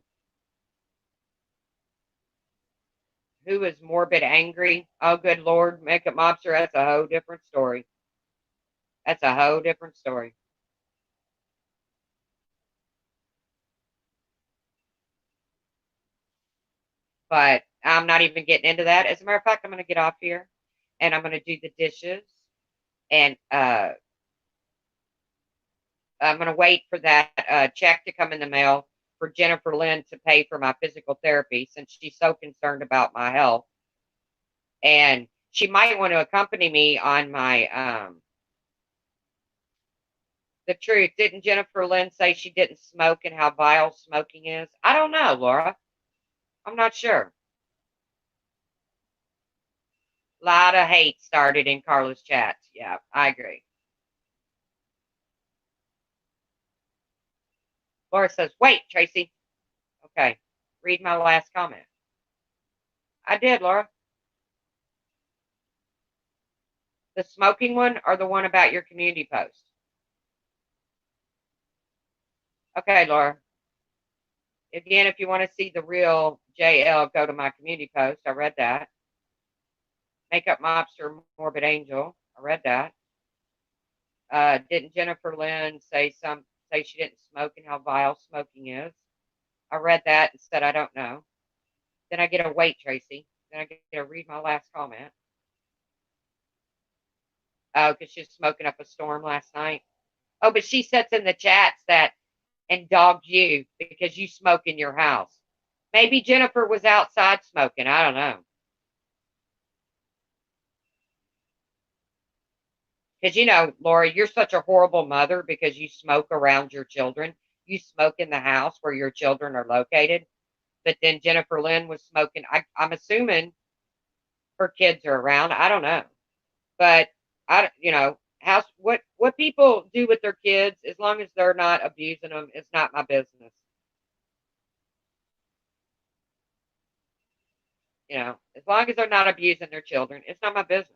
Who is morbid angry? Oh, good Lord, Makeup Mobster. That's a whole different story. That's a whole different story. But I'm not even getting into that. As a matter of fact, I'm going to get off here and I'm going to do the dishes. And I'm going to wait for that check to come in the mail for Jennifer Lynn to pay for my physical therapy since she's so concerned about my health. And she might want to accompany me on my the truth. Didn't Jennifer Lynn say she didn't smoke and how vile smoking is? I don't know, Laura. I'm not sure. A lot of hate started in Carla's chats. Yeah, I agree. Laura says, wait, Tracy. Okay, read my last comment. I did, Laura. The smoking one or the one about your community post? Okay, Laura. Again, if you want to see the real JL, go to my community post. I read that. Makeup Mobster, Morbid Angel. I read that. Didn't Jennifer Lynn say she didn't smoke and how vile smoking is? I read that and said I don't know. Then I get a wait, Tracy. Then I get to read my last comment. Oh, because she was smoking up a storm last night. Oh, but she sits in the chats that and dogged you because you smoke in your house. Maybe Jennifer was outside smoking. I don't know. Because Laura, you're such a horrible mother because you smoke around your children. You smoke in the house where your children are located. But then Jennifer Lynn was smoking. I'm assuming her kids are around. I don't know. But house what people do with their kids, as long as they're not abusing them, it's not my business. As long as they're not abusing their children, it's not my business.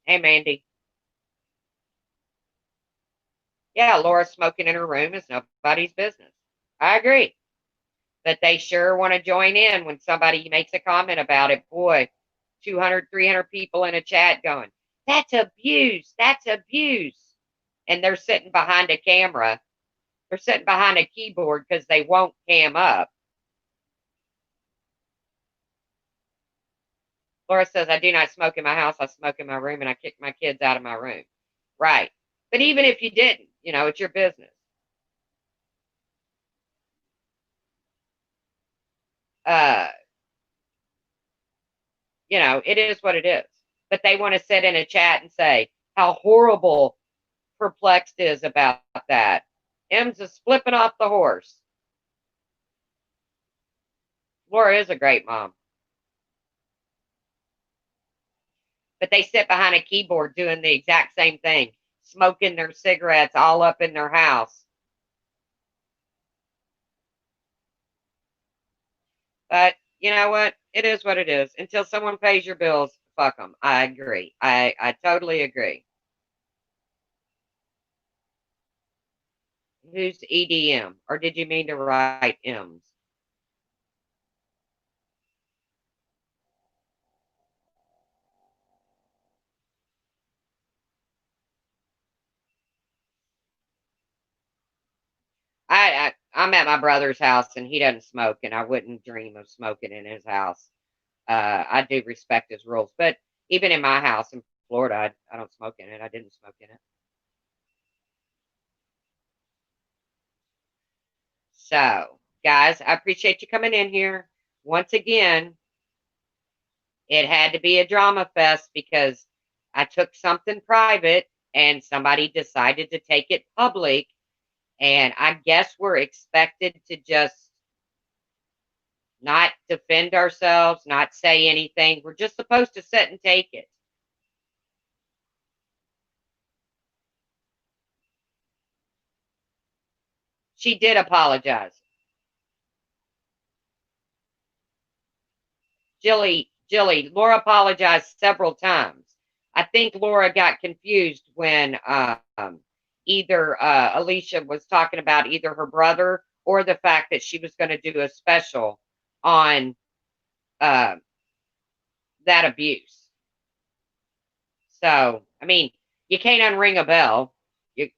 Hey, Mandy. Yeah, Laura smoking in her room is nobody's business. I agree. But they sure want to join in when somebody makes a comment about it. Boy, 200, 300 people in a chat going, that's abuse. That's abuse. And they're sitting behind a camera. They're sitting behind a keyboard because they won't cam up. Laura says, I do not smoke in my house. I smoke in my room and I kick my kids out of my room. Right. But even if you didn't, it's your business. Uh, it is what it is. But they want to sit in a chat and say how horrible Perplexed is about that. M's is flipping off the horse. Laura is a great mom. But they sit behind a keyboard doing the exact same thing, smoking their cigarettes all up in their house. But you know what? It is what it is. Until someone pays your bills, fuck them. I agree. I totally agree. Who's EDM? Or did you mean to write M's? I'm at my brother's house and he doesn't smoke, and I wouldn't dream of smoking in his house. I do respect his rules, but even in my house in Florida, I don't smoke in it. I didn't smoke in it. So, guys, I appreciate you coming in here. Once again, it had to be a drama fest because I took something private and somebody decided to take it public. And I guess we're expected to just not defend ourselves, not say anything. We're just supposed to sit and take it. She did apologize. Laura apologized several times. I think Laura got confused when either Alicia was talking about either her brother or the fact that she was going to do a special on uh, that abuse. So, I mean, you can't unring a bell.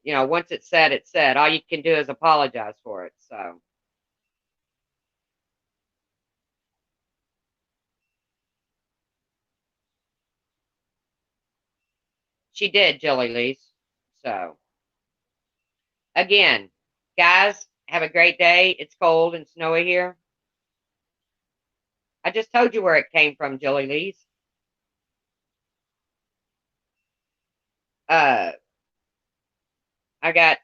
Once it's said, it's said. All you can do is apologize for it. So, she did, Jilly Lee's. So, again, guys, have a great day. It's cold and snowy here. I just told you where it came from, Jilly Lee's. Uh, I got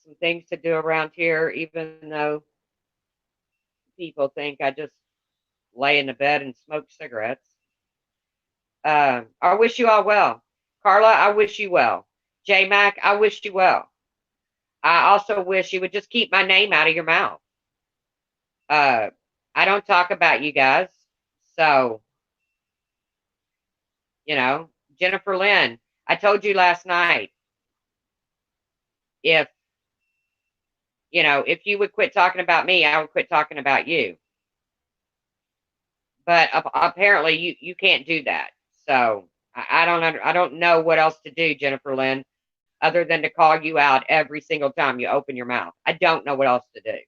some things to do around here, even though people think I just lay in the bed and smoke cigarettes. I wish you all well. Carla, I wish you well. J Mac, I wish you well. I also wish you would just keep my name out of your mouth. Uh, I don't talk about you guys. So, you know, Jennifer Lynn, I told you last night, if You know, if you would quit talking about me, I would quit talking about you. But apparently, you can't do that. So I don't know what else to do, Jennifer Lynn, other than to call you out every single time you open your mouth. I don't know what else to do.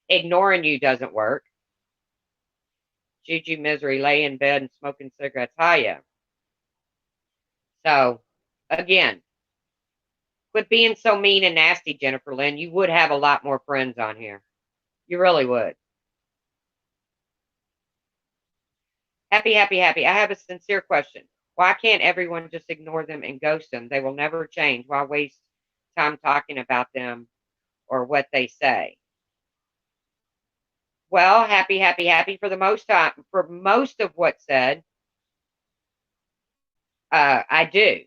Ignoring you doesn't work. Juju Misery, lay in bed and smoking cigarettes. Hiya. So, again, quit being so mean and nasty, Jennifer Lynn. You would have a lot more friends on here. You really would. Happy, happy, happy. I have a sincere question. Why can't everyone just ignore them and ghost them? They will never change. Why waste time talking about them or what they say? Well, happy, happy, happy for the most time. For most of what's said, I do.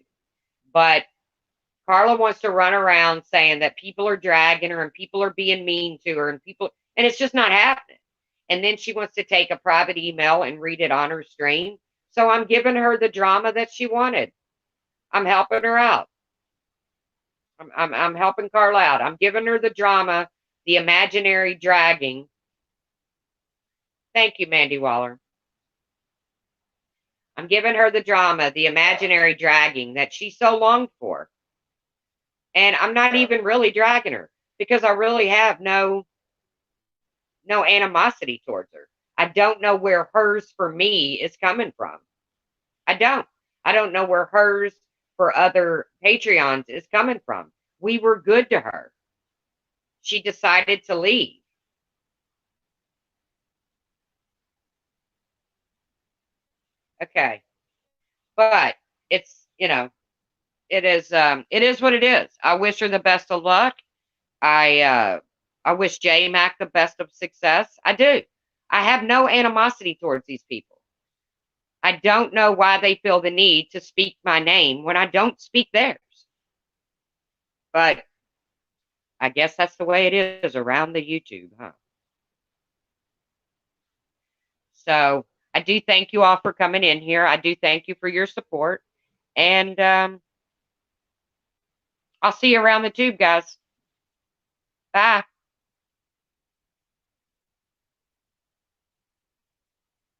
But Carla wants to run around saying that people are dragging her and people are being mean to her and it's just not happening. And then she wants to take a private email and read it on her stream. So I'm giving her the drama that she wanted. I'm helping her out. I'm helping Carla out. I'm giving her the drama, the imaginary dragging. Thank you, Mandy Waller. I'm giving her the drama, the imaginary dragging that she so longed for. And I'm not even really dragging her because I really have no animosity towards her. I don't know where hers for me is coming from. I don't. I don't know where hers for other Patreons is coming from. We were good to her. She decided to leave. Okay. But it's, it is what it is. I wish her the best of luck. I wish J Mac the best of success. I do. I have no animosity towards these people. I don't know why they feel the need to speak my name when I don't speak theirs. But I guess that's the way it is around the YouTube, huh? So I do thank you all for coming in here. I do thank you for your support. And I'll see you around the tube, guys. Bye.